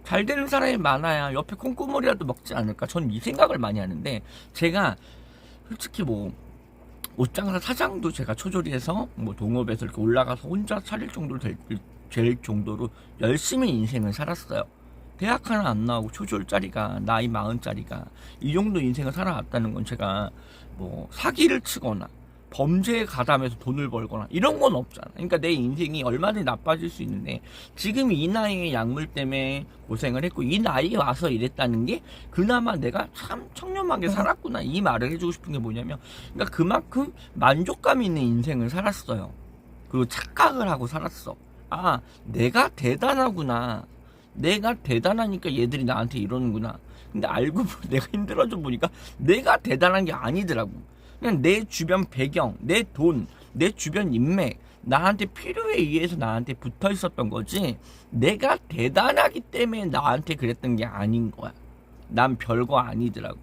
잘 되는 사람이 많아야 옆에 콩고물이라도 먹지 않을까. 전 이 생각을 많이 하는데 제가 솔직히 뭐 옷장사 사장도 제가 초조리해서 뭐 동업에서 이렇게 올라가서 혼자 차릴 정도로 될 정도로 열심히 인생을 살았어요. 대학 하나 안 나오고 초졸짜리가 나이 40짜리가 이 정도 인생을 살아왔다는 건 제가 뭐 사기를 치거나 범죄에 가담해서 돈을 벌거나 이런 건 없잖아. 그러니까 내 인생이 얼마든지 나빠질 수 있는데 지금 이 나이에 약물 때문에 고생을 했고 이 나이에 와서 이랬다는 게 그나마 내가 참 청렴하게 살았구나 이 말을 해주고 싶은 게 뭐냐면 그러니까 그만큼 만족감 있는 인생을 살았어요. 그리고 착각을 하고 살았어. 아 내가 대단하구나. 내가 대단하니까 얘들이 나한테 이러는구나. 근데 알고 보니 내가 힘들어져 보니까 내가 대단한 게 아니더라고. 그냥 내 주변 배경, 내 돈, 내 주변 인맥, 나한테 필요에 의해서 나한테 붙어 있었던 거지 내가 대단하기 때문에 나한테 그랬던 게 아닌 거야. 난 별거 아니더라고.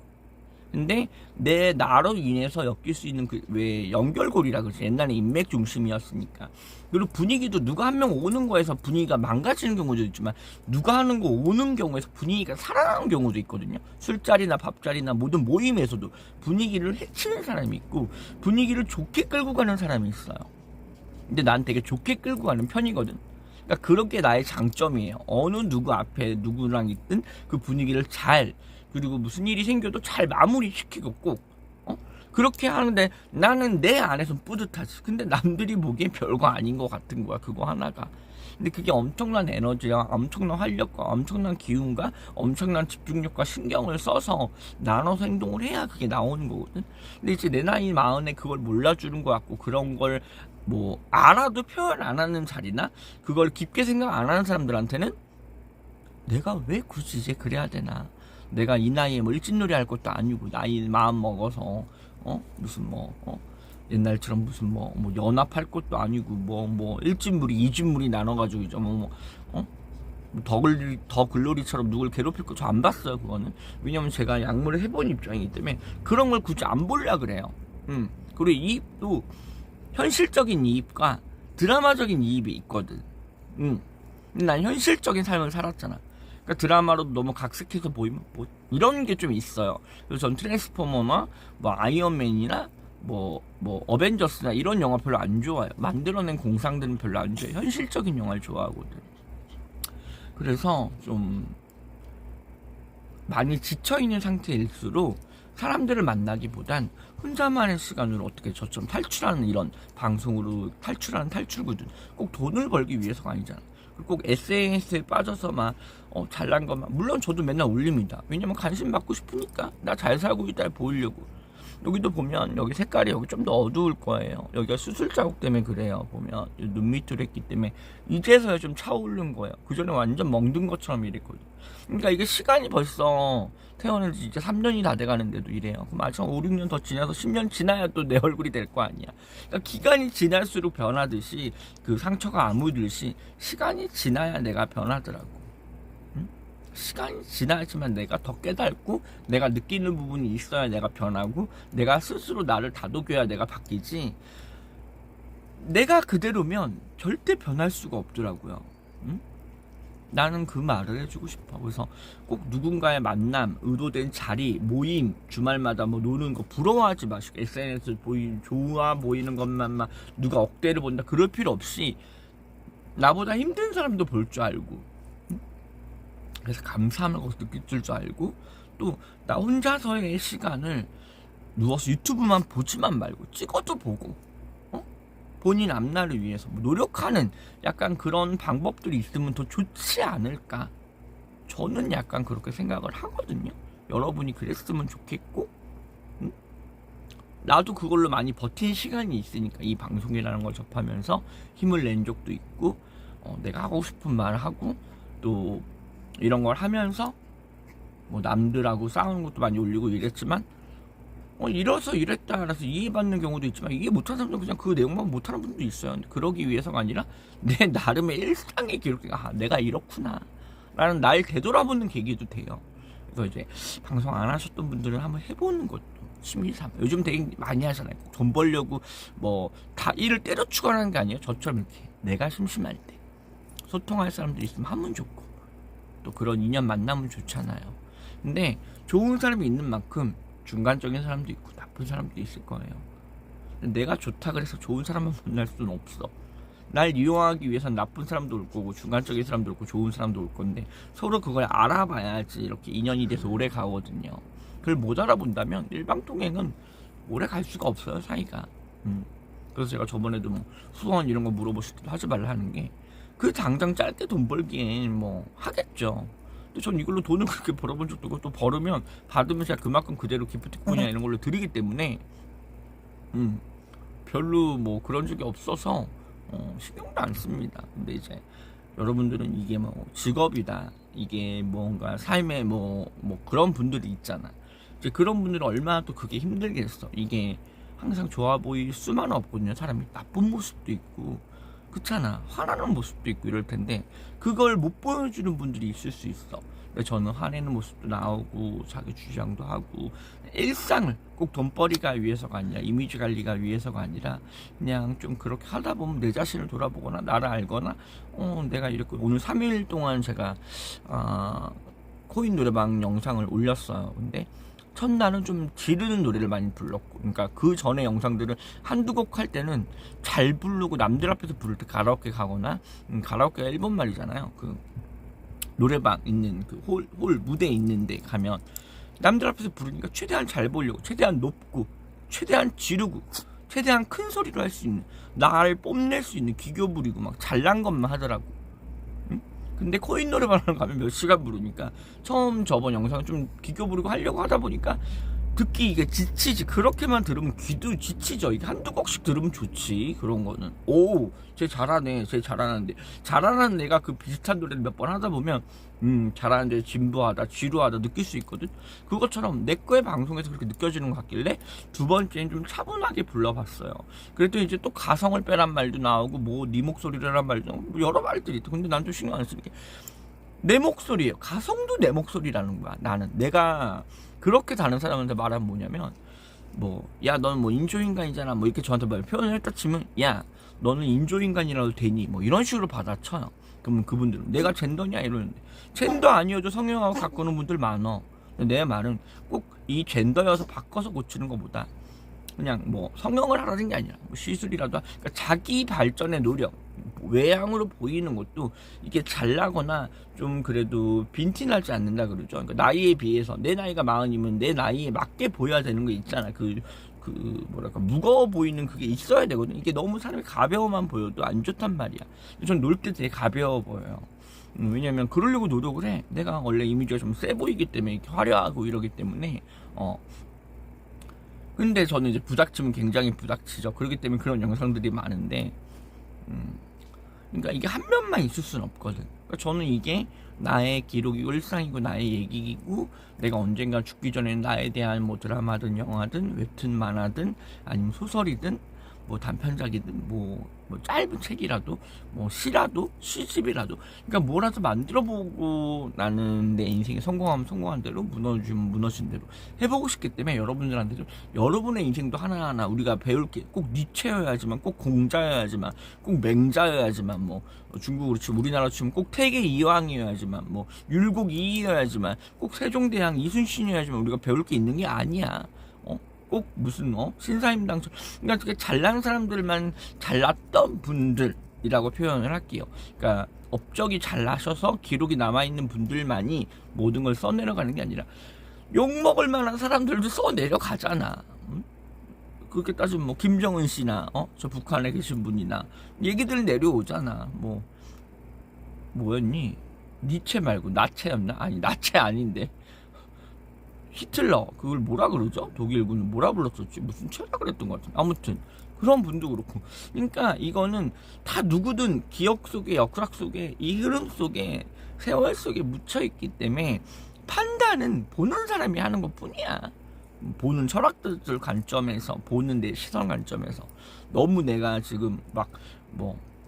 근데 내 나로 인해서 엮일 수 있는 그 왜 연결고리라 그러지. 옛날에 인맥 중심이었으니까. 그리고 분위기도 누가 한 명 오는 거에서 분위기가 망가지는 경우도 있지만 누가 하는 거 오는 경우에서 분위기가 살아나는 경우도 있거든요. 술자리나 밥자리나 모든 모임에서도 분위기를 해치는 사람이 있고 분위기를 좋게 끌고 가는 사람이 있어요. 근데 난 되게 좋게 끌고 가는 편이거든. 그러니까 그렇게 나의 장점이에요. 어느 누구 앞에 누구랑 있든 그 분위기를 잘, 그리고 무슨 일이 생겨도 잘 마무리시키고 꼭 그렇게 하는데 나는 내 안에서 뿌듯하지. 근데 남들이 보기엔 별거 아닌 것 같은 거야, 그거 하나가. 근데 그게 엄청난 에너지와 엄청난 활력과 엄청난 기운과 엄청난 집중력과 신경을 써서 나눠서 행동을 해야 그게 나오는 거거든. 근데 이제 내 나이 마흔에 그걸 몰라주는 것 같고 그런 걸 뭐 알아도 표현 안 하는 자리나 그걸 깊게 생각 안 하는 사람들한테는 내가 왜 굳이 이제 그래야 되나. 내가 이 나이에 뭐 일진놀이 할 것도 아니고 나이 마음 먹어서 무슨 옛날처럼 무슨 연합할 것도 아니고 일진무리 이진무리 나눠가지고 이제 더 글로리처럼 누굴 괴롭힐 거 저 안 봤어요. 그거는 왜냐면 제가 약물을 해본 입장이기 때문에 그런 걸 굳이 안 보려 그래요. 그리고 이입도 현실적인 이입과 드라마적인 이입이 있거든. 난 현실적인 삶을 살았잖아. 그러니까 드라마로도 너무 각색해서 보이면 이런 게 좀 있어요. 그래서 전 트랜스포머나 아이언맨이나 어벤져스나 이런 영화 별로 안 좋아해요. 만들어낸 공상들은 별로 안 좋아해요. 현실적인 영화를 좋아하거든. 그래서 좀 많이 지쳐있는 상태일수록 사람들을 만나기보단 혼자만의 시간으로 어떻게 저처럼 탈출하는 이런 방송으로 탈출하는 탈출구든 꼭 돈을 벌기 위해서가 아니잖아. 꼭 SNS에 빠져서 잘난 것만, 물론 저도 맨날 올립니다. 왜냐면 관심 받고 싶으니까. 나 잘 살고 있다 보이려고. 여기도 보면 여기 색깔이 여기 좀 더 어두울 거예요. 여기가 수술 자국 때문에 그래요. 보면 눈 밑으로 했기 때문에 이제서야 좀 차오른 거예요. 그전에 완전 멍든 것처럼 이랬거든. 그러니까 이게 시간이 벌써 태어난 지 이제 3년이 다 돼가는데도 이래요. 그럼 아직 5, 6년 더 지나서 10년 지나야 또 내 얼굴이 될 거 아니야. 그러니까 기간이 지날수록 변하듯이 그 상처가 아물듯이 시간이 지나야 내가 변하더라고. 시간이 지나야지만 내가 더 깨닫고 내가 느끼는 부분이 있어야 내가 변하고 내가 스스로 나를 다독여야 내가 바뀌지. 내가 그대로면 절대 변할 수가 없더라고요. 나는 그 말을 해주고 싶어. 그래서 꼭 누군가의 만남, 의도된 자리, 모임, 주말마다 노는 거 부러워하지 마시고 SNS 좋아 보이는 것만 누가 억대를 본다 그럴 필요 없이 나보다 힘든 사람도 볼 줄 알고 그래서 감사함을 거기서 느낄 줄 알고 또 나 혼자서의 시간을 누워서 유튜브만 보지만 말고 찍어도 보고 본인 앞날을 위해서 노력하는 약간 그런 방법들이 있으면 더 좋지 않을까. 저는 약간 그렇게 생각을 하거든요. 여러분이 그랬으면 좋겠고 나도 그걸로 많이 버틴 시간이 있으니까 이 방송이라는 걸 접하면서 힘을 낸 적도 있고 내가 하고 싶은 말을 하고 또 이런 걸 하면서 남들하고 싸우는 것도 많이 올리고 이랬지만 이래서 이랬다 알아서 이해받는 경우도 있지만 이해 못하는 사람도 그냥 그 내용만 못하는 분도 있어요. 근데 그러기 위해서가 아니라 내 나름의 일상의 기록, 내가 이렇구나 라는 날 되돌아보는 계기도 돼요. 그래서 이제 방송 안 하셨던 분들은 한번 해보는 것도 취미삼아. 요즘 되게 많이 하잖아요. 돈 벌려고 다 일을 때려치고 하는 게 아니에요. 저처럼 이렇게 내가 심심할 때 소통할 사람들이 있으면 하면 좋고 또 그런 인연 만나면 좋잖아요. 근데 좋은 사람이 있는 만큼 중간적인 사람도 있고 나쁜 사람도 있을 거예요. 내가 좋다 그래서 좋은 사람만 만날 수는 없어. 날 이용하기 위해선 나쁜 사람도 올 거고 중간적인 사람도 올 거고 좋은 사람도 올 건데 서로 그걸 알아봐야지 이렇게 인연이 돼서 오래 가거든요. 그걸 못 알아본다면 일방통행은 오래 갈 수가 없어요, 사이가. 그래서 제가 저번에도 후원 이런 거 물어보실 때도 하지 말라 하는 게 그 당장 짧게 돈 벌기엔 하겠죠. 근데 전 이걸로 돈을 그렇게 벌어본 적도 없고 또 벌으면 받으면 제가 그만큼 그대로 기프티콘이나 이런 걸로 드리기 때문에 별로 그런 적이 없어서 신경도 안 씁니다. 근데 이제 여러분들은 이게 직업이다, 이게 뭔가 삶의 그런 분들이 있잖아. 이제 그런 분들은 얼마나 또 그게 힘들겠어. 이게 항상 좋아 보일 수만은 없거든요. 사람이 나쁜 모습도 있고 그렇잖아. 화나는 모습도 있고 이럴 텐데 그걸 못 보여주는 분들이 있을 수 있어. 근데 저는 화내는 모습도 나오고 자기 주장도 하고 일상을 꼭 돈벌이가 위해서가 아니라 이미지 관리가 위해서가 아니라 그냥 좀 그렇게 하다 보면 내 자신을 돌아보거나 나를 알거나 내가 이렇게 오늘 3일 동안 제가 코인 노래방 영상을 올렸어요. 근데 첫날은 좀 지르는 노래를 많이 불렀고, 그러니까 그 전에 영상들은 한두 곡 할 때는 잘 부르고 남들 앞에서 부를 때 가라오케 가거나, 가라오케가 일본 말이잖아요. 그 노래방 있는 그 홀 무대 있는데 가면 남들 앞에서 부르니까 최대한 잘 보려고, 최대한 높고, 최대한 지르고, 최대한 큰 소리로 할 수 있는, 나를 뽐낼 수 있는 기교 부리고 막 잘난 것만 하더라고. 근데 코인 노래방을 가면 몇 시간 부르니까 처음 저번 영상 좀 기교 부리고 하려고 하다 보니까 듣기 이게 지치지. 그렇게만 들으면 귀도 지치죠. 이게 한두 곡씩 들으면 좋지. 그런 거는 쟤 잘하네, 쟤 잘하는데, 잘하는 내가 그 비슷한 노래를 몇 번 하다 보면 잘하는데 진부하다, 지루하다 느낄 수 있거든. 그것처럼 내 거의 방송에서 그렇게 느껴지는 것 같길래 두 번째는 좀 차분하게 불러봤어요. 그랬더니 이제 또 가성을 빼란 말도 나오고 뭐 네 목소리라란 말도 나오고 뭐 여러 말들이 있고. 근데 난 좀 신경 안 쓰니까 내 목소리예요. 가성도 내 목소리라는 거야. 나는 내가 그렇게 다른 사람한테 말하면 뭐냐면, 야 너는 뭐 인조인간이잖아, 뭐 이렇게 저한테 표현을 했다 치면, 야 너는 인조인간이라도 되니, 뭐 이런 식으로 받아쳐요. 그러면 그분들은 내가 젠더냐 이러는데, 젠더 아니어도 성형하고 바꾸는 분들 많어. 내 말은 꼭 이 젠더여서 바꿔서 고치는 것보다 그냥 뭐 성형을 하라는 게 아니라 뭐 시술이라도, 그러니까 자기 발전의 노력, 외향으로 보이는 것도 이게 잘나거나 좀 그래도 빈티나지 않는다 그러죠. 그러니까 나이에 비해서, 내 나이가 40이면 내 나이에 맞게 보여야 되는 거 있잖아. 뭐랄까 무거워 보이는 그게 있어야 되거든. 이게 너무 사람이 가벼워만 보여도 안 좋단 말이야. 전 놀 때 되게 가벼워 보여요. 왜냐면 그러려고 노력을 해. 내가 원래 이미지가 좀 세 보이기 때문에, 이렇게 화려하고 이러기 때문에. 근데 저는 이제 부닥치면 굉장히 부닥치죠. 그렇기 때문에 그런 영상들이 많은데, 그러니까 이게 한 면만 있을 수는 없거든. 그러니까 저는 이게 나의 기록이고 일상이고 나의 얘기이고, 내가 언젠가 죽기 전에 나에 대한 뭐 드라마든 영화든 웹툰 만화든 아니면 소설이든 뭐 단편작이든 뭐 짧은 책이라도 뭐 시라도 시집이라도, 그러니까 뭐라도 만들어보고 나는 내 인생에 성공하면 성공한 대로, 무너지면 무너진 대로 해보고 싶기 때문에 여러분들한테도 여러분의 인생도 하나하나 우리가 배울 게 꼭 니체여야지만, 꼭 공자여야지만, 꼭 맹자여야지만, 뭐 중국으로 치면 우리나라로 치면 꼭 태계 이황이어야지만, 뭐 율곡 이이여야지만, 꼭 세종대왕 이순신이어야지만 우리가 배울 게 있는 게 아니야. 꼭 무슨 신사임당처럼, 그러니까 잘난 사람들만 잘났던 분들이라고 표현을 할게요. 그러니까 업적이 잘나셔서 기록이 남아있는 분들만이 모든 걸 써내려가는 게 아니라 욕먹을 만한 사람들도 써내려가잖아. 그렇게 따지면 뭐 김정은 씨나 저 북한에 계신 분이나 얘기들 내려오잖아. 뭐였니? 니체 말고 나체였나? 아니 나체 아닌데 히틀러, 그걸 뭐라 그러죠? 독일군은 뭐라 불렀었지? 무슨 체라 그랬던 것 같은데. 아무튼 그런 분도 그렇고. 그러니까 이거는 다 누구든 기억 속에, 역학 속에, 이 흐름 속에, 세월 속에 묻혀있기 때문에 판단은 보는 사람이 하는 것 뿐이야. 보는 철학들 관점에서, 보는 내 시선 관점에서. 너무 내가 지금 막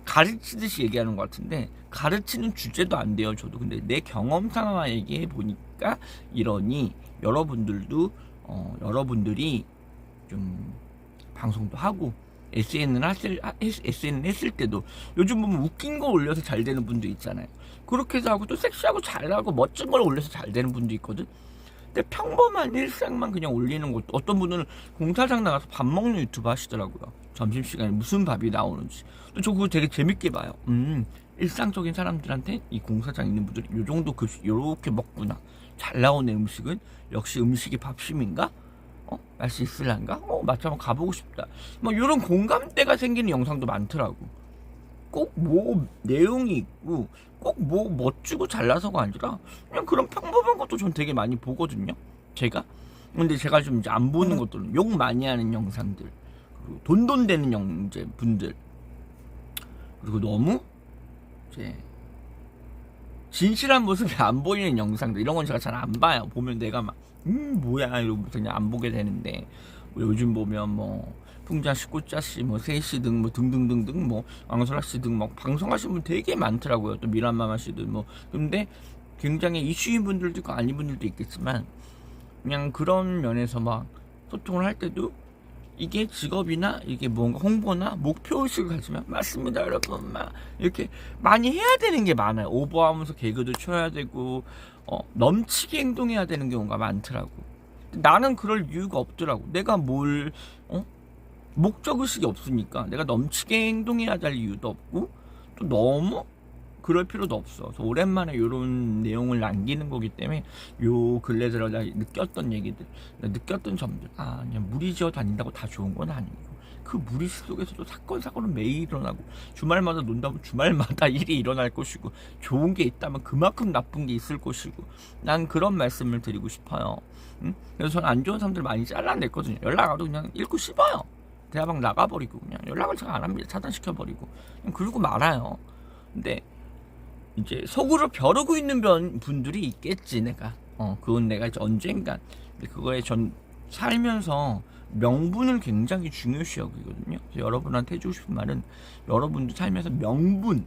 가르치듯이 얘기하는 것 같은데, 가르치는 주제도 안 돼요, 저도. 근데 내 경험상만 얘기해 보니까 이러니, 여러분들이 좀 방송도 하고 SN을 했을 때도 요즘 보면 웃긴 거 올려서 잘 되는 분도 있잖아요. 그렇게 해서 하고 또 섹시하고 잘하고 멋진 걸 올려서 잘 되는 분도 있거든. 근데 평범한 일상만 그냥 올리는 것도, 어떤 분들은 공사장 나가서 밥 먹는 유튜브 하시더라고요. 점심시간에 무슨 밥이 나오는지. 또 저 그거 되게 재밌게 봐요. 일상적인 사람들한테 이 공사장 있는 분들이 요 정도 요렇게 먹구나. 잘 나오는 음식은 역시 음식이 밥심인가? 맛이 있을란가? 마치 한번 가보고 싶다. 뭐 이런 공감대가 생기는 영상도 많더라고. 꼭 뭐 내용이 있고 꼭 뭐 멋지고 잘나서가 아니라 그냥 그런 평범한 것도 전 되게 많이 보거든요, 제가. 근데 제가 좀 이제 안 보는 것들은 욕 많이 하는 영상들, 그리고 돈되는 분들, 그리고 너무 이제 진실한 모습이 안 보이는 영상들, 이런 건 제가 잘 안 봐요. 보면 내가 막 뭐야 이러면서 그냥 안 보게 되는데, 요즘 보면 풍자씨, 꽃자씨, 세이씨 등 등등등등, 왕설아씨 등 방송하시는 분 되게 많더라고요. 또 미란마마씨들 근데 굉장히 이슈인 분들도 있고 아닌 분들도 있겠지만 그냥 그런 면에서 막 소통을 할 때도 이게 직업이나 이게 뭔가 홍보나 목표의식을 가지면 맞습니다 여러분 막 이렇게 많이 해야 되는 게 많아요. 오버하면서 개그도 쳐야 되고 넘치게 행동해야 되는 경우가 많더라고. 나는 그럴 이유가 없더라고. 내가 뭘 목적의식이 없으니까 내가 넘치게 행동해야 될 이유도 없고 또 너무 그럴 필요도 없어. 그래서 오랜만에 이런 내용을 남기는 거기 때문에 요 근래 들어 내가 느꼈던 얘기들, 느꼈던 점들, 그냥 무리지어 다닌다고 다 좋은 건 아니고 그 무리 속에서도 사건은 매일 일어나고 주말마다 논다면 주말마다 일이 일어날 것이고 좋은 게 있다면 그만큼 나쁜 게 있을 것이고 난 그런 말씀을 드리고 싶어요. 응? 그래서 저는 안 좋은 사람들 많이 잘라냈거든요. 연락 와도 그냥 읽고 씹어요. 대화방 나가버리고 그냥 연락을 잘 안 합니다. 차단시켜버리고 그냥 그러고 말아요. 근데 이제 속으로 벼르고 있는 분들이 있겠지. 내가 그건 내가 이제 언젠간. 근데 그거에 전 살면서 명분을 굉장히 중요시 여기거든요. 그래서 여러분한테 해주고 싶은 말은 여러분도 살면서 명분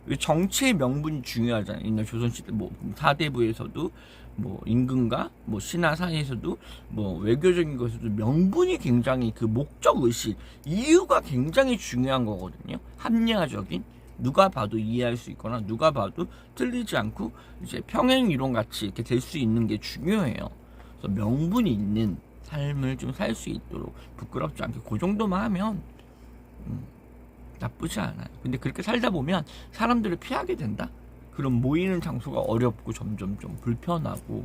왜 정치의 명분이 중요하잖아요. 옛날 조선시대 뭐 사대부에서도 뭐 임금과 뭐 신하 사이에서도 뭐 외교적인 것에서도 명분이 굉장히 그 목적 의식 이유가 굉장히 중요한 거거든요. 합리화적인 누가 봐도 이해할 수 있거나 누가 봐도 틀리지 않고 이제 평행 이론 같이 이렇게 될 수 있는 게 중요해요. 그래서 명분이 있는 삶을 좀 살 수 있도록 부끄럽지 않게 그 정도만 하면 나쁘지 않아요. 근데 그렇게 살다 보면 사람들을 피하게 된다. 그럼 모이는 장소가 어렵고 점점 좀 불편하고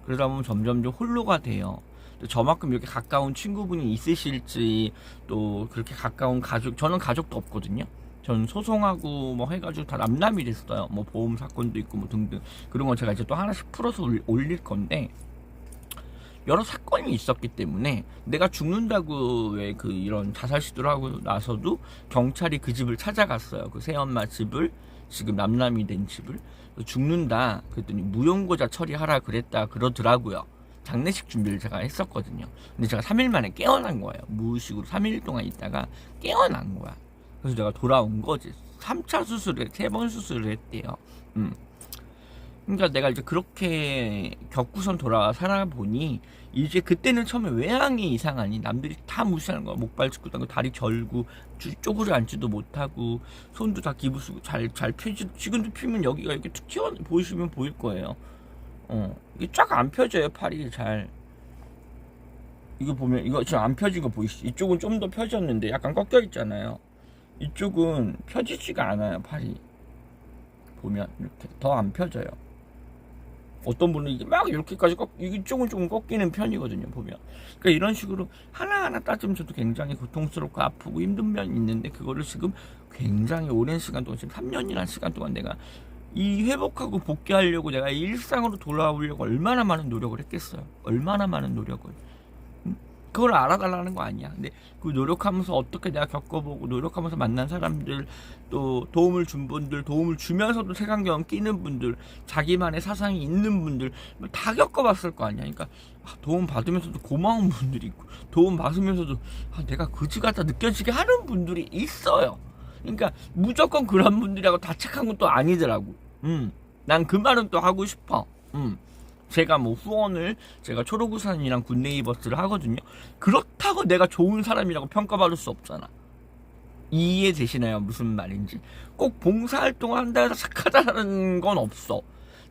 그러다 보면 점점 좀 홀로가 돼요. 저만큼 이렇게 가까운 친구분이 있으실지 또 그렇게 가까운 가족 저는 가족도 없거든요. 저는 소송하고 뭐 해가지고 다 남남이 됐어요. 뭐 보험 사건도 있고 뭐 등등 그런 건 제가 이제 또 하나씩 풀어서 올릴 건데 여러 사건이 있었기 때문에 내가 죽는다고 왜 그 이런 자살 시도를 하고 나서도 경찰이 그 집을 찾아갔어요. 그 새엄마 집을 지금 남남이 된 집을 죽는다 그랬더니 무용고자 처리하라 그랬다 그러더라고요. 장례식 준비를 제가 했었거든요. 근데 제가 3일 만에 깨어난 거예요. 무의식으로 3일 동안 있다가 깨어난 거야. 그래서 내가 돌아온 거지. 3차 수술을 3번 수술을 했대요. 그러니까 내가 이제 그렇게 겪고선 돌아와 살아보니 이제 그때는 처음에 외양이 이상하니 남들이 다 무시하는 거야. 목발 짚고 다리 절고 쪼그려 앉지도 못하고 손도 다 기부수고 잘 펴지. 지금도 피면 여기가 이렇게 툭 튀어 보이시면 보일 거예요. 이게 쫙 안 펴져요. 팔이 잘. 이거 보면 이거 지금 안 펴진 거 보이시죠? 이쪽은 좀 더 펴졌는데 약간 꺾여 있잖아요. 이쪽은 펴지지가 않아요. 팔이 보면 이렇게 더 안 펴져요. 어떤 분은 이게 막 이렇게까지 이쪽은 조금 꺾이는 편이거든요. 보면 그러니까 이런 식으로 하나하나 따지면 저도 굉장히 고통스럽고 아프고 힘든 면이 있는데 그거를 지금 굉장히 오랜 시간 동안 지금 3년이라는 시간 동안 내가 이 회복하고 복귀하려고 내가 일상으로 돌아오려고 얼마나 많은 노력을 했겠어요. 얼마나 많은 노력을. 그걸 알아달라는 거 아니야. 근데 그 노력하면서 어떻게 내가 겪어보고 노력하면서 만난 사람들 또 도움을 준 분들 도움을 주면서도 색안경 끼는 분들 자기만의 사상이 있는 분들 다 겪어봤을 거 아니야. 그러니까 도움 받으면서도 고마운 분들이 있고 도움 받으면서도 내가 그지 같다 느껴지게 하는 분들이 있어요. 그러니까 무조건 그런 분들하고 다 착한 건 또 아니더라고. 난 그 말은 또 하고 싶어. 제가 뭐 후원을 제가 초록우산이랑 굿네이버스를 하거든요. 그렇다고 내가 좋은 사람이라고 평가받을 수 없잖아. 이해되시나요? 무슨 말인지. 꼭 봉사활동을 한다 해서 착하다는 건 없어.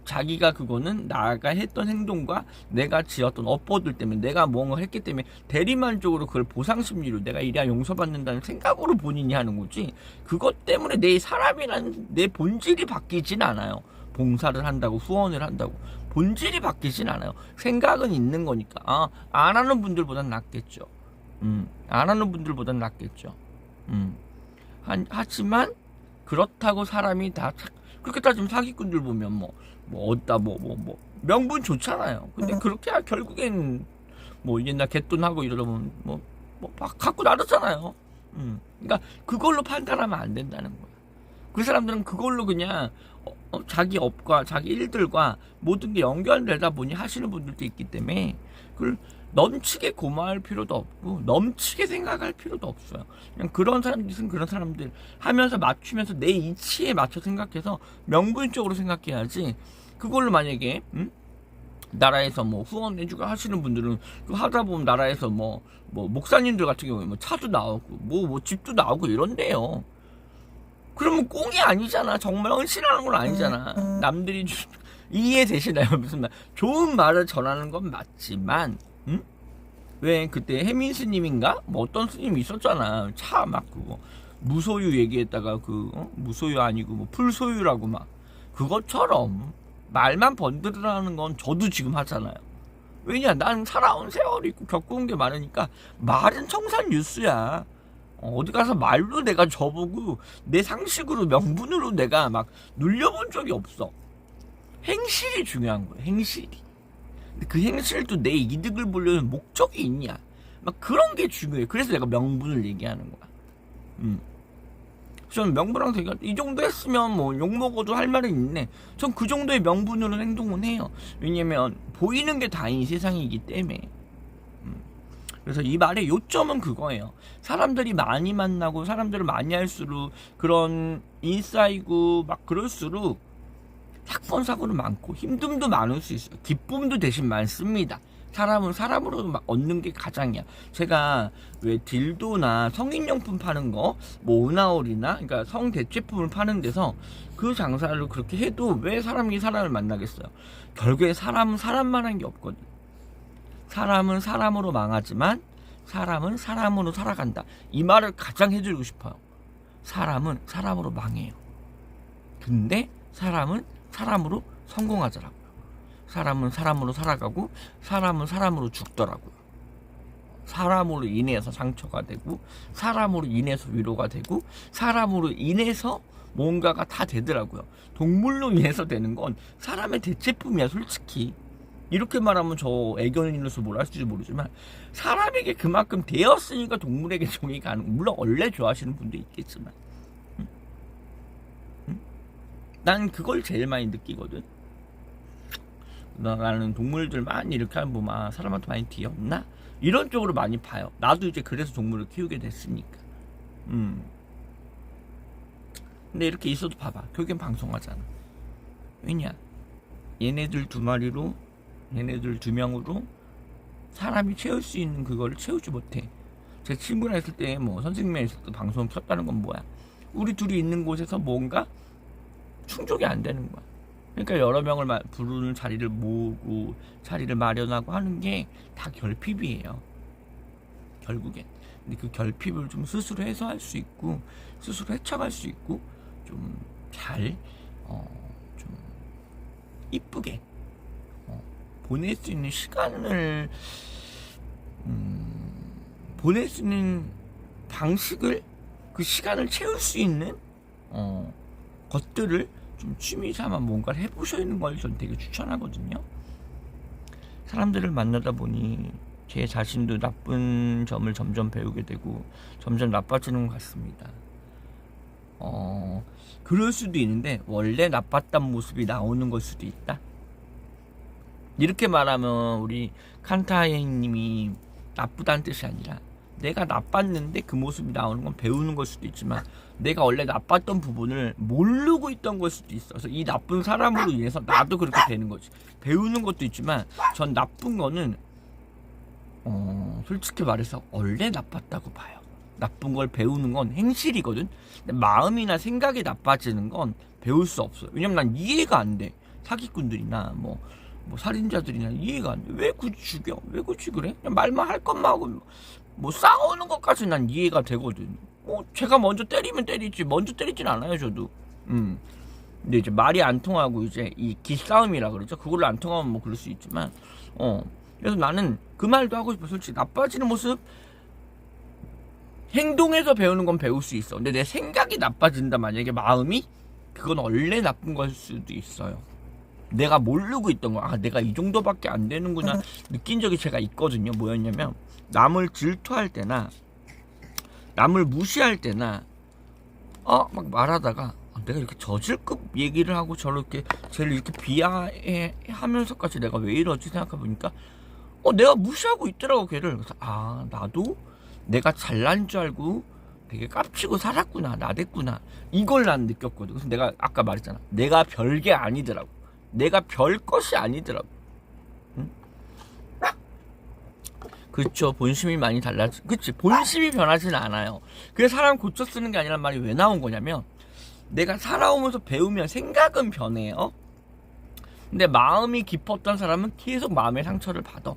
자기가 그거는 나가 했던 행동과 내가 지었던 업보들 때문에 내가 뭔가 했기 때문에 대리만족으로 그걸 보상심리로 내가 이래야 용서받는다는 생각으로 본인이 하는 거지 그것 때문에 내 사람이란 내 본질이 바뀌진 않아요. 봉사를 한다고 후원을 한다고 본질이 바뀌진 않아요. 생각은 있는 거니까 안 하는 분들보단 낫겠죠. 안 하는 분들보단 낫겠죠. 하지만 그렇다고 사람이 다 그렇게 따지면 사기꾼들 보면 뭐 어디다 뭐 명분 좋잖아요. 근데 그렇게 결국엔 뭐 옛날 갯돈하고 이러다 보면 뭐 갖고 나르잖아요. 그러니까 그걸로 판단하면 안 된다는 거야. 그 사람들은 그걸로 그냥 자기 업과 자기 일들과 모든 게 연결되다 보니 하시는 분들도 있기 때문에 그걸 넘치게 고마워할 필요도 없고 넘치게 생각할 필요도 없어요. 그냥 그런 사람들 있으면 그런 사람들 하면서 맞추면서 내 이치에 맞춰 생각해서 명분적으로 생각해야지. 그걸로 만약에 나라에서 뭐 후원해주고 하시는 분들은 그 하다 보면 나라에서 뭐 목사님들 같은 경우에 뭐 차도 나오고 뭐 집도 나오고 이런데요. 그러면 꽁이 아니잖아. 정말 헌신하는 건 아니잖아. 남들이 이해되시나요? 무슨 말? 좋은 말을 전하는 건 맞지만, 왜 그때 혜민 스님인가? 뭐 어떤 스님이 있었잖아. 차 막 그거 무소유 얘기했다가 무소유 아니고 뭐 풀소유라고 막 그것처럼 말만 번들으라는 건 저도 지금 하잖아요. 왜냐? 난 살아온 세월이 있고 겪어온 게 많으니까 말은 청산 뉴스야. 어디 가서 말로 내가 저보고 내 상식으로 명분으로 내가 막 눌려본 적이 없어. 행실이 중요한 거야. 행실이. 근데 그 행실도 내 이득을 보려는 목적이 있냐. 막 그런 게 중요해. 그래서 내가 명분을 얘기하는 거야. 저는 명분랑 되게 이 정도 했으면 뭐 욕먹어도 할 말은 있네. 전 그 정도의 명분으로 행동은 해요. 왜냐면 보이는 게 다인 세상이기 때문에. 그래서 이 말의 요점은 그거예요. 사람들이 많이 만나고 사람들을 많이 할수록 그런 인싸이고 막 그럴수록 사건 사고는 많고 힘듦도 많을 수 있어요. 기쁨도 대신 많습니다. 사람은 사람으로 막 얻는 게 가장이야. 제가 왜 딜도나 성인용품 파는 거, 뭐 오나홀이나 그러니까 성대체품을 파는 데서 그 장사를 그렇게 해도 왜 사람이 사람을 만나겠어요? 결국에 사람은 사람만한 게 없거든. 사람은 사람으로 망하지만 사람은 사람으로 살아간다. 이 말을 가장 해주고 싶어요. 사람은 사람으로 망해요. 근데 사람은 사람으로 성공하더라고요. 사람은 사람으로 살아가고 사람은 사람으로 죽더라고요. 사람으로 인해서 상처가 되고 사람으로 인해서 위로가 되고 사람으로 인해서 뭔가가 다 되더라고요. 동물로 인해서 되는 건 사람의 대체품이야 솔직히. 이렇게 말하면 저 애견인으로서 뭘 할지 모르지만 사람에게 그만큼 되었으니까 동물에게 정이 가는. 물론 원래 좋아하시는 분도 있겠지만 난 그걸 제일 많이 느끼거든. 나는 동물들 많이 이렇게 하면 보면 사람한테 많이 뒤었나? 이런 쪽으로 많이 봐요. 나도 이제 그래서 동물을 키우게 됐으니까. 근데 이렇게 있어도 봐봐. 결국엔 방송하잖아. 왜냐? 얘네들 두 마리로 얘네들 두 명으로 사람이 채울 수 있는 그거를 채우지 못해. 제 친구랑 있을 때 뭐 선생님이랑 있을 때 방송 켰다는 건 뭐야? 우리 둘이 있는 곳에서 뭔가 충족이 안 되는 거야. 그러니까 여러 명을 부르는 자리를 모으고 자리를 마련하고 하는 게 다 결핍이에요. 결국엔. 근데 그 결핍을 좀 스스로 해소할 수 있고 스스로 헤쳐갈 수 있고 좀 잘 좀 이쁘게 보낼 수 있는 시간을 보낼 수 있는 방식을 그 시간을 채울 수 있는 것들을 좀 취미 삼아 뭔가를 해보시는 걸 전 되게 추천하거든요. 사람들을 만나다 보니 제 자신도 나쁜 점을 점점 배우게 되고 점점 나빠지는 것 같습니다. 그럴 수도 있는데 원래 나빴던 모습이 나오는 걸 수도 있다. 이렇게 말하면 우리 칸타이님이 나쁘다는 뜻이 아니라 내가 나빴는데 그 모습이 나오는 건 배우는 걸 수도 있지만 내가 원래 나빴던 부분을 모르고 있던 걸 수도 있어. 그래서 이 나쁜 사람으로 인해서 나도 그렇게 되는 거지. 배우는 것도 있지만 전 나쁜 거는 솔직히 말해서 원래 나빴다고 봐요. 나쁜 걸 배우는 건 행실이거든. 근데 마음이나 생각이 나빠지는 건 배울 수 없어요. 왜냐면 난 이해가 안 돼. 사기꾼들이나 뭐 살인자들이나 이해가 안 돼. 왜 굳이 죽여? 왜 굳이 그래? 그냥 말만 할 것만 하고 뭐 싸우는 것까지 난 이해가 되거든. 제가 먼저 때리면 때리지 먼저 때리진 않아요 저도. 근데 이제 말이 안 통하고 이제 이 기싸움이라 그러죠. 그걸로 안 통하면 뭐 그럴 수 있지만 그래서 나는 그 말도 하고 싶어. 솔직히 나빠지는 모습 행동에서 배우는 건 배울 수 있어. 근데 내 생각이 나빠진다 만약에 마음이 그건 원래 나쁜 걸 수도 있어요. 내가 모르고 있던 거, 내가 이 정도밖에 안 되는구나 느낀 적이 제가 있거든요. 뭐였냐면 남을 질투할 때나 남을 무시할 때나 막 말하다가 내가 이렇게 저질급 얘기를 하고 저렇게 쟤를 이렇게 비하해 하면서까지 내가 왜 이러지 생각해보니까 내가 무시하고 있더라고 걔를. 그래서 나도 내가 잘난 줄 알고 되게 깝치고 살았구나, 나댔구나, 이걸 난 느꼈거든. 그래서 내가 아까 말했잖아, 내가 별게 아니더라고, 내가 별 것이 아니더라고. 응? 그렇죠. 본심이 많이 달라지. 그치, 본심이 변하지는 않아요. 그래서 사람 고쳐 쓰는 게 아니란 말이 왜 나온 거냐면, 내가 살아오면서 배우면 생각은 변해요. 근데 마음이 깊었던 사람은 계속 마음의 상처를 받아.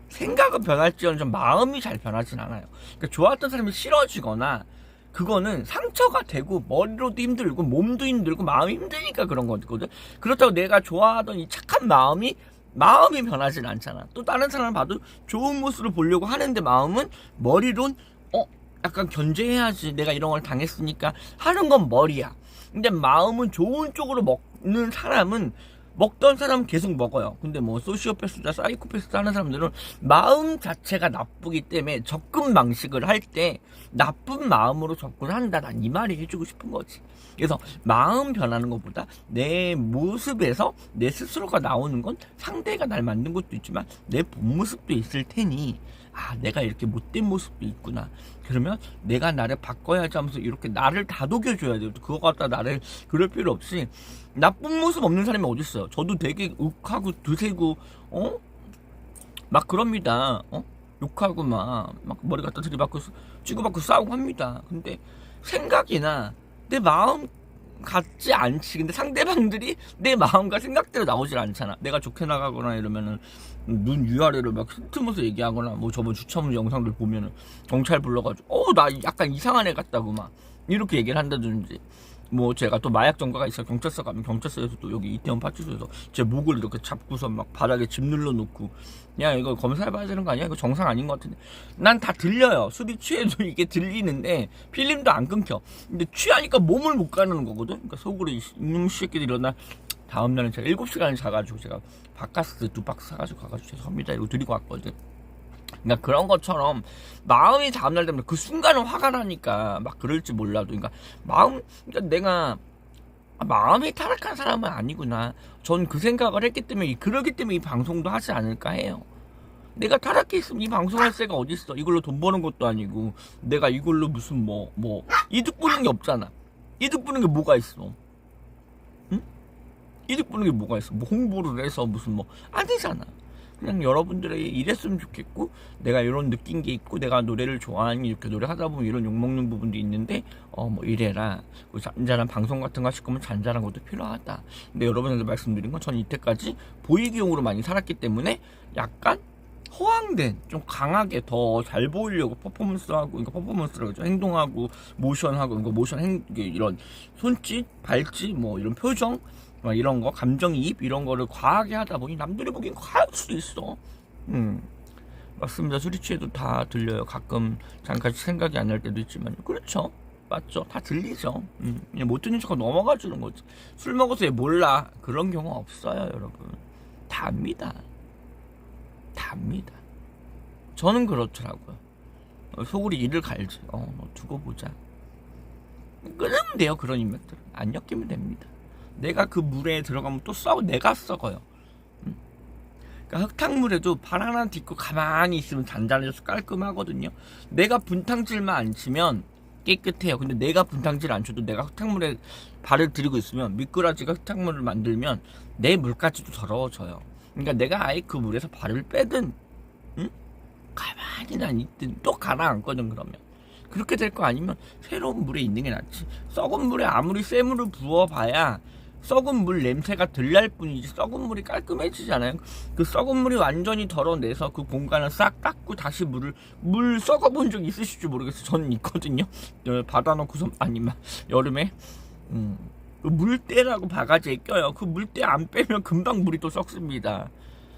생각은 변할지언정 마음이 잘 변하진 않아요. 그러니까 좋았던 사람이 싫어지거나, 그거는 상처가 되고 머리로도 힘들고 몸도 힘들고 마음이 힘드니까 그런 거거든. 그렇다고 내가 좋아하던 이 착한 마음이 변하진 않잖아. 또 다른 사람을 봐도 좋은 모습을 보려고 하는데 마음은, 머리론 약간 견제해야지, 내가 이런 걸 당했으니까 하는 건 머리야. 근데 마음은 좋은 쪽으로 먹는 사람은, 먹던 사람은 계속 먹어요. 근데 뭐 소시오패스다, 사이코패스다 하는 사람들은 마음 자체가 나쁘기 때문에 접근 방식을 할 때 나쁜 마음으로 접근한다. 난 이 말이 해주고 싶은 거지. 그래서 마음 변하는 것보다 내 모습에서 내 스스로가 나오는 건, 상대가 날 만든 것도 있지만 내 본 모습도 있을 테니, 내가 이렇게 못된 모습도 있구나. 그러면 내가 나를 바꿔야지 하면서 이렇게 나를 다독여줘야 돼요. 그거 갖다 나를 그럴 필요 없이. 나쁜 모습 없는 사람이 어딨어요. 저도 되게 욱하고 드세고 막 그럽니다. 욕하고 막 머리 갖다 들이받고 치고받고 싸우고 합니다. 근데 생각이나 내 마음 같지 않지. 근데 상대방들이 내 마음과 생각대로 나오질 않잖아. 내가 좋게 나가거나 이러면은 눈 위아래로 막 훑으면서 얘기하거나, 뭐 저번 주차문 영상들 보면은 경찰 불러가지고 나 약간 이상한 애 같다고 막 이렇게 얘기를 한다든지, 뭐 제가 또 마약 전과가 있어 경찰서 가면 경찰서에서 또 여기 이태원 파출소에서 제 목을 이렇게 잡고서 막 바닥에 짚 눌러놓고, 야 이거 검사해봐야 되는 거 아니야? 이거 정상 아닌 것 같은데. 난 다 들려요. 술이 취해도 이게 들리는데 필름도 안 끊겨. 근데 취하니까 몸을 못 가누는 거거든. 그러니까 속으로 이놈 새끼들 일어나. 다음날은 제가 7시간을 자가지고 제가 바카스 2박스 사가지고 가가지고 죄송합니다 이러고 드리고 왔거든. 그러니까 그런 것처럼 마음이 다음날 되면 그 순간은 화가 나니까 막 그럴지 몰라도, 그러니까 그러니까 내가 마음이 타락한 사람은 아니구나. 전 그 생각을 했기 때문에, 그러기 때문에 이 방송도 하지 않을까 해요. 내가 타락해 있으면 이 방송할 새가 어딨어. 이걸로 돈 버는 것도 아니고, 내가 이걸로 무슨 이득 보는 게 없잖아. 이득 보는 게 뭐가 있어? 응? 이득 보는 게 뭐가 있어? 홍보를 해서 무슨 안 되잖아. 그냥 여러분들에게 이랬으면 좋겠고, 내가 이런 느낀 게 있고, 내가 노래를 좋아하니 이렇게 노래하다 보면 이런 욕먹는 부분도 있는데 이래라. 잔잔한 방송 같은 거 하실 거면 잔잔한 것도 필요하다. 근데 여러분한테 말씀드린 건, 전 이때까지 보이기용으로 많이 살았기 때문에 약간 허황된, 좀 강하게 더 잘 보이려고 퍼포먼스하고, 그러니까 퍼포먼스라고 하죠. 행동하고 모션하고, 그러니까 이런 손짓, 발짓, 이런 표정, 이런 거, 감정이입 이런 거를 과하게 하다 보니 남들이 보기엔 과할 수도 있어. 맞습니다. 술이 취해도 다 들려요. 가끔 잠깐 생각이 안 날 때도 있지만. 그렇죠. 맞죠. 다 들리죠. 그냥 못 듣는 척하고 넘어가 주는 거지. 술 먹어서 얘 몰라. 그런 경우 없어요, 여러분. 다 압니다. 다 압니다. 저는 그렇더라고요. 속으로 이를 갈지. 두고 보자. 끊으면 돼요. 그런 인맥들은. 안 엮이면 됩니다. 내가 그 물에 들어가면 또 내가 썩어요. 그러니까 흙탕물에도 발 하나 딛고 가만히 있으면 잔잔해져서 깔끔하거든요. 내가 분탕질만 안 치면 깨끗해요. 근데 내가 분탕질 안 쳐도 내가 흙탕물에 발을 들이고 있으면, 미꾸라지가 흙탕물을 만들면 내 물까지도 더러워져요. 그러니까 내가 아예 그 물에서 발을 빼든 가만히 난 있든 또 가라앉거든. 그러면 그렇게 될 거 아니면 새로운 물에 있는 게 낫지. 썩은 물에 아무리 쇠물을 부어봐야 썩은 물 냄새가 덜 날 뿐이지, 썩은 물이 깔끔해지지 않아요. 그 썩은 물이 완전히 덜어내서 그 공간을 싹 닦고 다시 물 썩어본 적 있으실지 모르겠어요. 저는 있거든요. 받아 놓고서 여름에 그 물때라고 바가지에 껴요. 그 물때 안 빼면 금방 물이 또 썩습니다.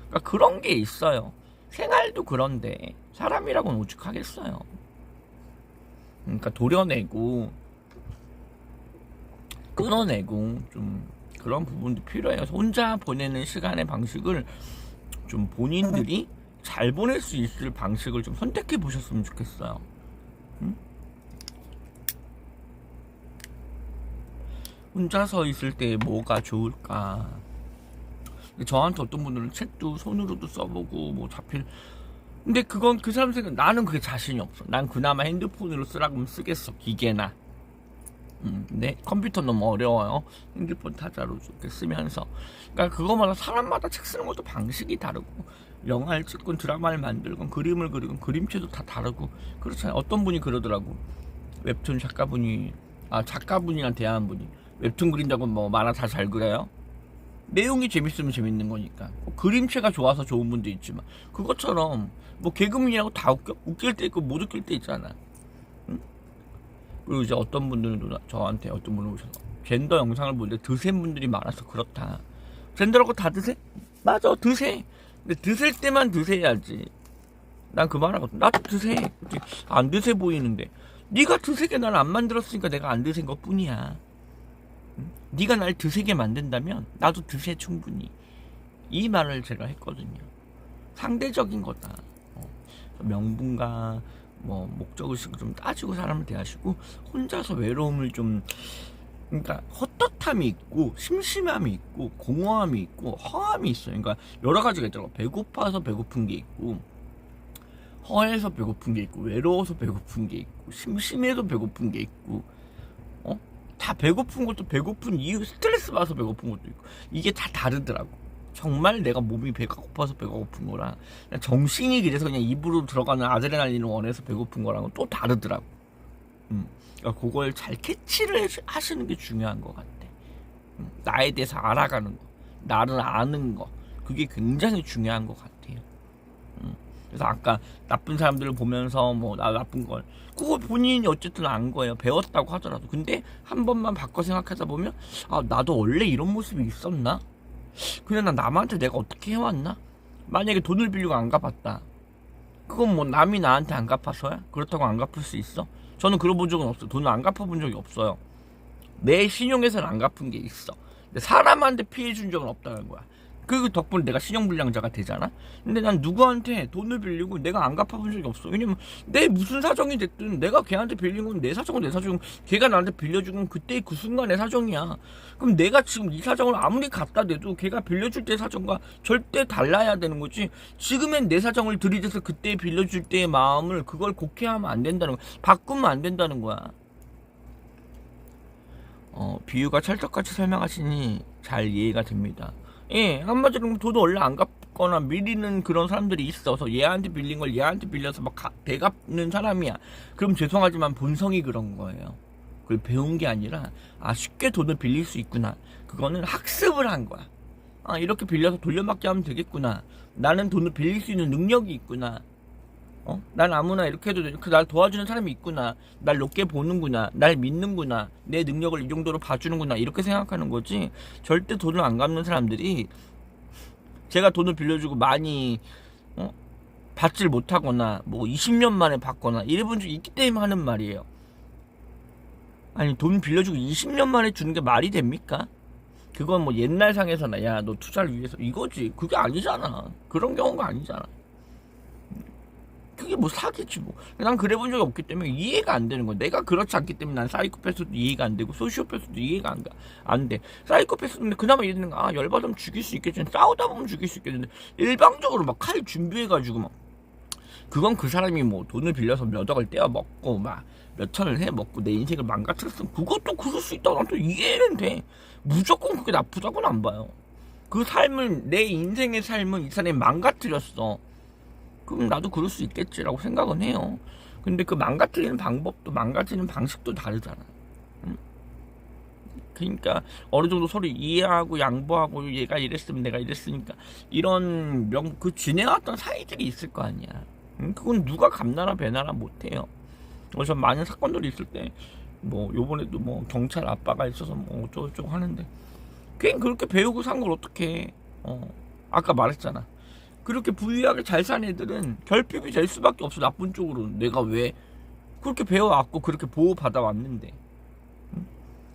그러니까 그런 게 있어요. 생활도 그런데 사람이라고는 오죽하겠어요. 그러니까 도려내고 끊어내고 좀 그런 부분도 필요해요. 혼자 보내는 시간의 방식을 좀 본인들이 잘 보낼 수 있을 방식을 좀 선택해 보셨으면 좋겠어요. 혼자서 있을 때 뭐가 좋을까? 근데 저한테 어떤 분들은 책도 손으로도 써보고 뭐 잡힐. 근데 그건 그 사람 생각. 나는 그게 자신이 없어. 난 그나마 핸드폰으로 쓰라고 하면 쓰겠어. 기계나. 근데 컴퓨터 너무 어려워요. 핸드폰 타자로 이렇게 쓰면서. 그러니까 그거마다 사람마다 책 쓰는 것도 방식이 다르고, 영화를 찍건 드라마를 만들건 그림을 그리건 그림체도 다 다르고 그렇잖아요. 어떤 분이 그러더라고. 웹툰 작가분이랑 대화한 분이 웹툰 그린다고 뭐 만화 다 잘 그려요? 내용이 재밌으면 재밌는 거니까. 그림체가 좋아서 좋은 분도 있지만 그것처럼 뭐 개그맨이라고 다 웃길 때 있고 못 웃길 때 있잖아. 응? 그리고 이제 어떤 분들은 저한테 어떤 분을 오셔서 젠더 영상을 보는데 드센 분들이 많아서 그렇다. 젠더라고 다 드세? 맞아, 드세. 근데 드셀 때만 드세야지. 난 그 말 하거든. 나도 드세. 안 드세 보이는데 네가 드세게 날 안 만들었으니까 내가 안 드세인 것 뿐이야. 응? 네가 날 드세게 만든다면 나도 드세 충분히. 이 말을 제가 했거든요. 상대적인 거다. 명분과 뭐 목적의식을 좀 따지고 사람을 대하시고, 혼자서 외로움을 좀, 그러니까 헛헛함이 있고 심심함이 있고 공허함이 있고 허함이 있어요. 그러니까 여러 가지가 있더라고. 배고파서 배고픈 게 있고, 허해서 배고픈 게 있고, 외로워서 배고픈 게 있고, 심심해서 배고픈 게 있고, 다 배고픈 것도 배고픈 이유, 스트레스 받아서 배고픈 것도 있고, 이게 다 다르더라고. 정말 내가 몸이 배가 고파서 배가 고픈 거랑, 그냥 정신이 그래서 그냥 입으로 들어가는 아드레날린을 원해서 배고픈 거랑은 또 다르더라고. 그러니까 그걸 잘 캐치를 하시는 게 중요한 것 같아. 나에 대해서 알아가는 거, 나를 아는 거, 그게 굉장히 중요한 것 같아요. 그래서 아까 나쁜 사람들을 보면서 뭐 나 나쁜 걸, 그거 본인이 어쨌든 안 거예요. 배웠다고 하더라도. 근데 한 번만 바꿔 생각하다 보면, 아, 나도 원래 이런 모습이 있었나? 그냥 난 남한테 내가 어떻게 해왔나? 만약에 돈을 빌리고 안 갚았다. 그건 뭐 남이 나한테 안 갚아서야? 그렇다고 안 갚을 수 있어? 저는 그런 본 적은 없어요. 돈을 안 갚아본 적이 없어요. 내 신용에서는 안 갚은 게 있어. 근데 사람한테 피해 준 적은 없다는 거야. 그 덕분에 내가 신용불량자가 되잖아. 근데 난 누구한테 돈을 빌리고 내가 안 갚아본 적이 없어. 왜냐면 내 무슨 사정이 됐든 내가 걔한테 빌린 건 내 사정은 내 사정, 걔가 나한테 빌려준 건 그때 그 순간의 사정이야. 그럼 내가 지금 이 사정을 아무리 갖다 대도 걔가 빌려줄 때 사정과 절대 달라야 되는 거지. 지금의 내 사정을 들이대서 그때 빌려줄 때의 마음을, 그걸 곡해하면 안 된다는 거야. 바꾸면 안 된다는 거야. 비유가 찰떡같이 설명하시니 잘 이해가 됩니다. 예, 한마디로 돈을 원래 안 갚거나 미리는 그런 사람들이 있어서 얘한테 빌린 걸 얘한테 빌려서 막 되갚는 사람이야. 그럼 죄송하지만 본성이 그런 거예요. 그걸 배운 게 아니라, 아, 쉽게 돈을 빌릴 수 있구나. 그거는 학습을 한 거야. 아, 이렇게 빌려서 돌려막기 하면 되겠구나. 나는 돈을 빌릴 수 있는 능력이 있구나. 난 아무나 이렇게 해도 이렇게 날 도와주는 사람이 있구나. 날 높게 보는구나. 날 믿는구나. 내 능력을 이 정도로 봐주는구나. 이렇게 생각하는 거지. 절대 돈을 안 갚는 사람들이, 제가 돈을 빌려주고 많이 받질 못하거나 뭐 20년 만에 받거나 이래본 적이 있기 때문에 하는 말이에요. 아니, 돈 빌려주고 20년 만에 주는 게 말이 됩니까? 그건 뭐 옛날 상에서나 야, 너 투자를 위해서 이거지. 그게 아니잖아. 그런 경우가 아니잖아. 그게 뭐 사기지 뭐. 난 그래 본 적이 없기 때문에 이해가 안 되는 거야. 내가 그렇지 않기 때문에 난 사이코패스도 이해가 안 되고 소시오패스도 이해가 안 돼. 사이코패스는 그나마 이해되는 거, 아, 열받으면 죽일 수 있겠지. 싸우다 보면 죽일 수 있겠는데 일방적으로 막 칼 준비해가지고 막, 그건 그 사람이 뭐 돈을 빌려서 몇 억을 떼어 먹고 막 몇 천을 해 먹고 내 인생을 망가뜨렸으면 그것도 그럴 수 있다고 난 또 이해는 돼. 무조건 그게 나쁘다고는 안 봐요. 그 삶을, 내 인생의 삶을 이 사람이 망가뜨렸어. 그럼 나도 그럴 수 있겠지라고 생각은 해요. 근데 그 망가뜨리는 방법도 망가뜨리는 방식도 다르잖아. 그러니까 어느 정도 서로 이해하고 양보하고, 얘가 이랬으면 내가 이랬으니까 이런 그 지내왔던 사이들이 있을 거 아니야. 그건 누가 감나라 배나라 못해요. 그래서 많은 사건들이 있을 때, 뭐 요번에도 뭐 경찰 아빠가 있어서 뭐 어쩌고저쩌고 하는데, 괜히 그렇게 배우고 산 걸 어떡해. 아까 말했잖아. 그렇게 부유하게 잘 산 애들은 결핍이 될 수밖에 없어. 나쁜 쪽으로. 내가 왜 그렇게 배워왔고 그렇게 보호받아 왔는데.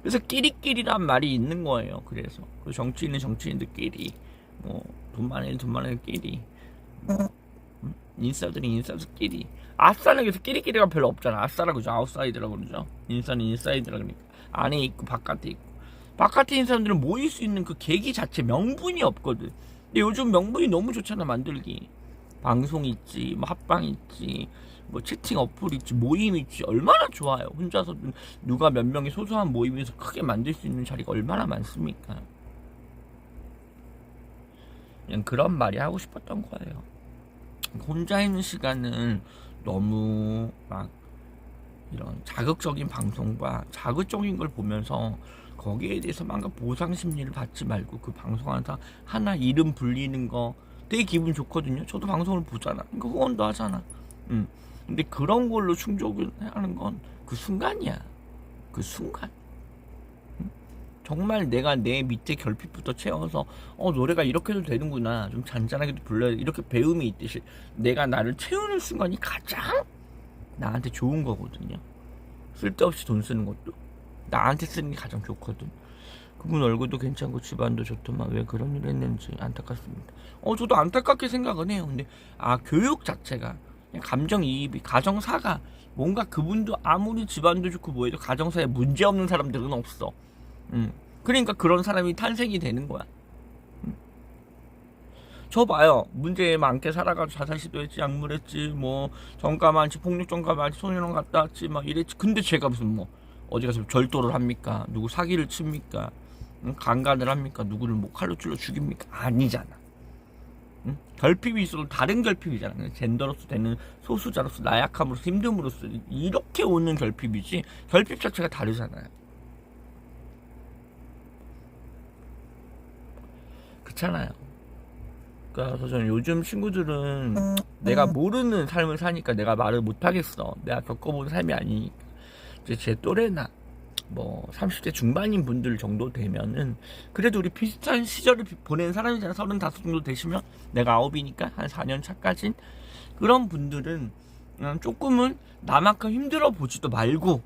그래서 끼리끼리란 말이 있는 거예요. 그래서 그 정치인은 정치인들끼리, 뭐 돈 많은 애는 돈 많은 애끼리, 인싸들은 인싸들끼리. 아싸는 그래서 끼리끼리가 별로 없잖아. 아싸라고 그러죠. 아웃사이드라고 그러죠. 인싸는 인사이드라 그러니까 안에 있고 바깥에 있고. 바깥에 있는 사람들은 모일 수 있는 그 계기 자체 명분이 없거든. 근데 요즘 명분이 너무 좋잖아 만들기. 방송 있지, 뭐 합방 있지, 뭐 채팅 어플 있지, 모임 있지. 얼마나 좋아요. 혼자서 누가 몇 명의 소소한 모임에서 크게 만들 수 있는 자리가 얼마나 많습니까? 그냥 그런 말이 하고 싶었던 거예요. 혼자 있는 시간은 너무 막 이런 자극적인 방송과 자극적인 걸 보면서 거기에 대해서 뭔가 보상 심리를 받지 말고 그 방송하다 하나 이름 불리는 거 되게 기분 좋거든요. 저도 방송을 보잖아. 그러니까 후원도 하잖아. 근데 그런 걸로 충족을 하는 건 그 순간이야. 그 순간. 정말 내가 내 밑에 결핍부터 채워서 노래가 이렇게 해도 되는구나, 좀 잔잔하게도 불러야 돼, 이렇게 배움이 있듯이 내가 나를 채우는 순간이 가장 나한테 좋은 거거든요. 쓸데없이 돈 쓰는 것도 나한테 쓰는 게 가장 좋거든. 그분 얼굴도 괜찮고 집안도 좋더만 왜 그런 일을 했는지 안타깝습니다. 저도 안타깝게 생각은 해요. 근데 교육 자체가 그냥 감정이입이, 가정사가 뭔가, 그분도 아무리 집안도 좋고 뭐해도 가정사에 문제 없는 사람들은 없어. 그러니까 그런 사람이 탄생이 되는 거야. 저 봐요. 문제 많게 살아가지고 자살 시도했지, 약물했지, 뭐 전과 많지, 폭력 전과 많지, 소년원 갔다 왔지, 막 이랬지. 근데 제가 무슨 뭐 어디 가서 절도를 합니까? 누구 사기를 칩니까? 강간을 합니까? 누구를 뭐 칼로 찔러 죽입니까? 아니잖아. 결핍이 있어도 다른 결핍이잖아. 젠더로서 되는 소수자로서, 나약함으로써, 힘듦으로써 이렇게 오는 결핍이지, 결핍 자체가 다르잖아요. 그렇잖아요. 그래서 저는 요즘 친구들은 내가 모르는 삶을 사니까 내가 말을 못하겠어. 내가 겪어본 삶이 아니니까. 이제 제 또래나 뭐 30대 중반인 분들 정도 되면은 그래도 우리 비슷한 시절을 보낸 사람이잖아. 35 정도 되시면, 내가 9이니까 한 4년 차까진. 그런 분들은 조금은 나만큼 힘들어 보지도 말고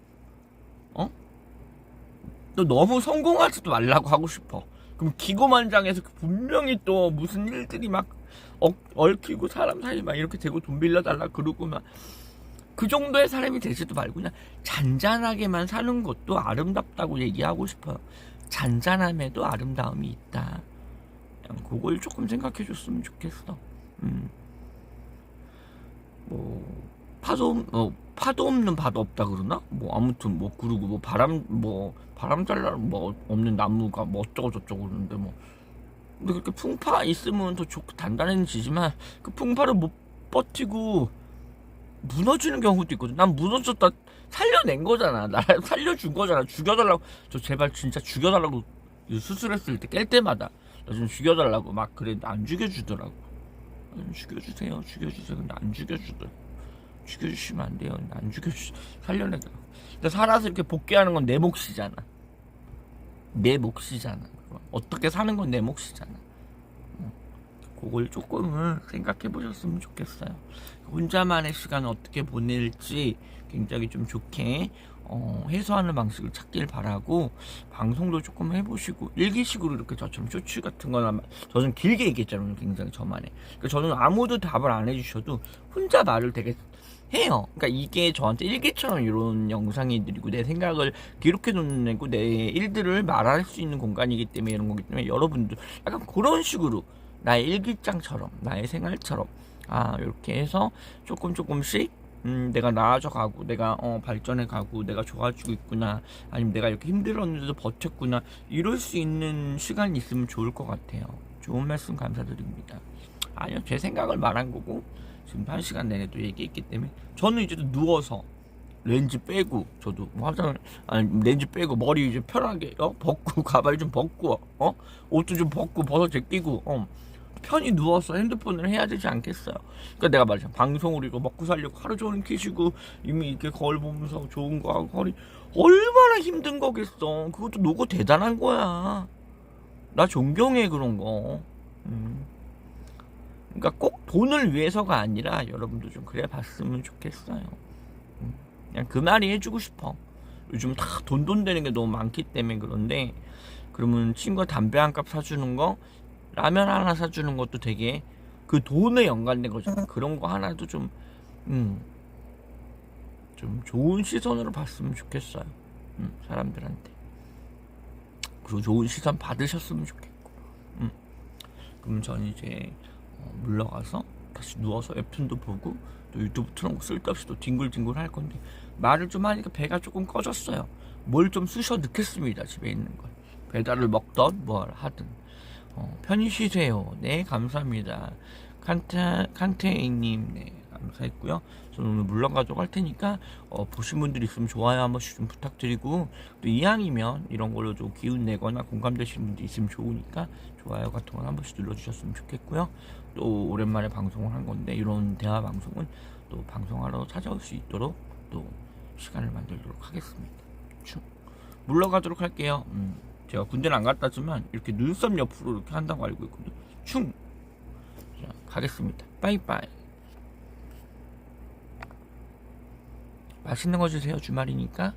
또 너무 성공하지도 말라고 하고 싶어. 그럼 기고만장해서 분명히 또 무슨 일들이 막 얽히고 사람 사이 막 이렇게 되고 돈 빌려달라 그러고 막, 그 정도의 사람이 되지도 말고 그냥 잔잔하게만 사는 것도 아름답다고 얘기하고 싶어요. 잔잔함에도 아름다움이 있다. 그냥 그걸 조금 생각해 줬으면 좋겠어. 뭐 파도 없는 바다 없다 그러나? 뭐 아무튼 뭐, 그리고 뭐 바람 잘 날 뭐 없는 나무가 뭐 어쩌고 저쩌고 그러는데, 뭐 근데 그렇게 풍파 있으면 더 좋고 단단해지지만 그 풍파를 못 버티고 무너지는 경우도 있거든. 난 무너졌다 살려낸 거잖아. 나 살려준 거잖아. 죽여달라고. 저 제발 진짜 죽여달라고 수술했을 때 깰 때마다 나 좀 죽여달라고 막 그랬는데 안 죽여주더라고. 죽여주세요, 죽여주세요. 근데 안 죽여주더라고. 죽여주시면 안 돼요. 근데 안 살려내더라고. 근데 살아서 이렇게 복귀하는 건 내 몫이잖아. 내 몫이잖아. 어떻게 사는 건 내 몫이잖아. 그걸 조금은 생각해 보셨으면 좋겠어요. 혼자만의 시간을 어떻게 보낼지 굉장히 좀 좋게 해소하는 방식을 찾길 바라고, 방송도 조금 해보시고, 일기식으로 이렇게 저처럼 쇼츠 같은 거나, 저는 길게 얘기했잖아요. 굉장히 저만의. 그러니까 저는 아무도 답을 안 해주셔도 혼자 말을 되게 해요. 그러니까 이게 저한테 일기처럼 이런 영상이들이고, 내 생각을 기록해 놓는 거고, 내 일들을 말할 수 있는 공간이기 때문에, 이런 거기 때문에 여러분들 약간 그런 식으로 나의 일기장처럼, 나의 생활처럼 이렇게 해서 조금씩 내가 나아져 가고, 내가 발전해 가고, 내가 좋아지고 있구나, 아니면 내가 이렇게 힘들었는데도 버텼구나, 이럴 수 있는 시간이 있으면 좋을 것 같아요. 좋은 말씀 감사드립니다. 아니요, 제 생각을 말한 거고, 지금 1시간 내내 또 얘기했기 때문에, 저는 이제 또 누워서 렌즈 빼고, 저도 렌즈 빼고, 머리 이제 편하게 벗고, 가발 좀 벗고, 옷도 좀 벗고, 벗어 제끼고, 편히 누워서 핸드폰을 해야 되지 않겠어요. 그러니까 내가 말이야, 방송으로 이거 먹고 살려고 하루 종일 키시고, 이미 이렇게 거울 보면서 좋은 거 하고, 허리 얼마나 힘든 거겠어. 그것도 노고 대단한 거야. 나 존경해, 그런 거. 그러니까 꼭 돈을 위해서가 아니라 여러분도 좀 그래 봤으면 좋겠어요. 그냥 그 말이 해주고 싶어. 요즘 다 돈 되는 게 너무 많기 때문에. 그런데 그러면 친구가 담배 한 갑 사주는 거, 라면 하나 사주는 것도 되게 그 돈에 연관된 거잖아. 그런 거 하나도 좀 좋은 시선으로 봤으면 좋겠어요. 사람들한테. 그리고 좋은 시선 받으셨으면 좋겠고. 그럼 전 이제 물러가서 다시 누워서 웹툰도 보고 또 유튜브 틀어놓고 쓸데없이 또 뒹굴뒹굴 할 건데, 말을 좀 하니까 배가 조금 꺼졌어요. 뭘 좀 쑤셔 넣겠습니다. 집에 있는 걸 배달을 먹던 뭘 하든. 편히 쉬세요. 네, 감사합니다. 칸테이님, 네, 감사했고요. 저는 오늘 물러가도록 할 테니까 보신 분들 있으면 좋아요 한 번씩 좀 부탁드리고, 또 이왕이면 이런 걸로 좀 기운 내거나 공감되시는 분들 있으면 좋으니까 좋아요 같은 거 한 번씩 눌러주셨으면 좋겠고요. 또 오랜만에 방송을 한 건데, 이런 대화 방송은 또 방송하러 찾아올 수 있도록 또 시간을 만들도록 하겠습니다. 물러가도록 할게요. 제가 군대는 안 갔다 지만 이렇게 눈썹 옆으로 이렇게 한다고 알고 있거든요. 자, 가겠습니다. 빠이빠이. 맛있는 거 주세요. 주말이니까.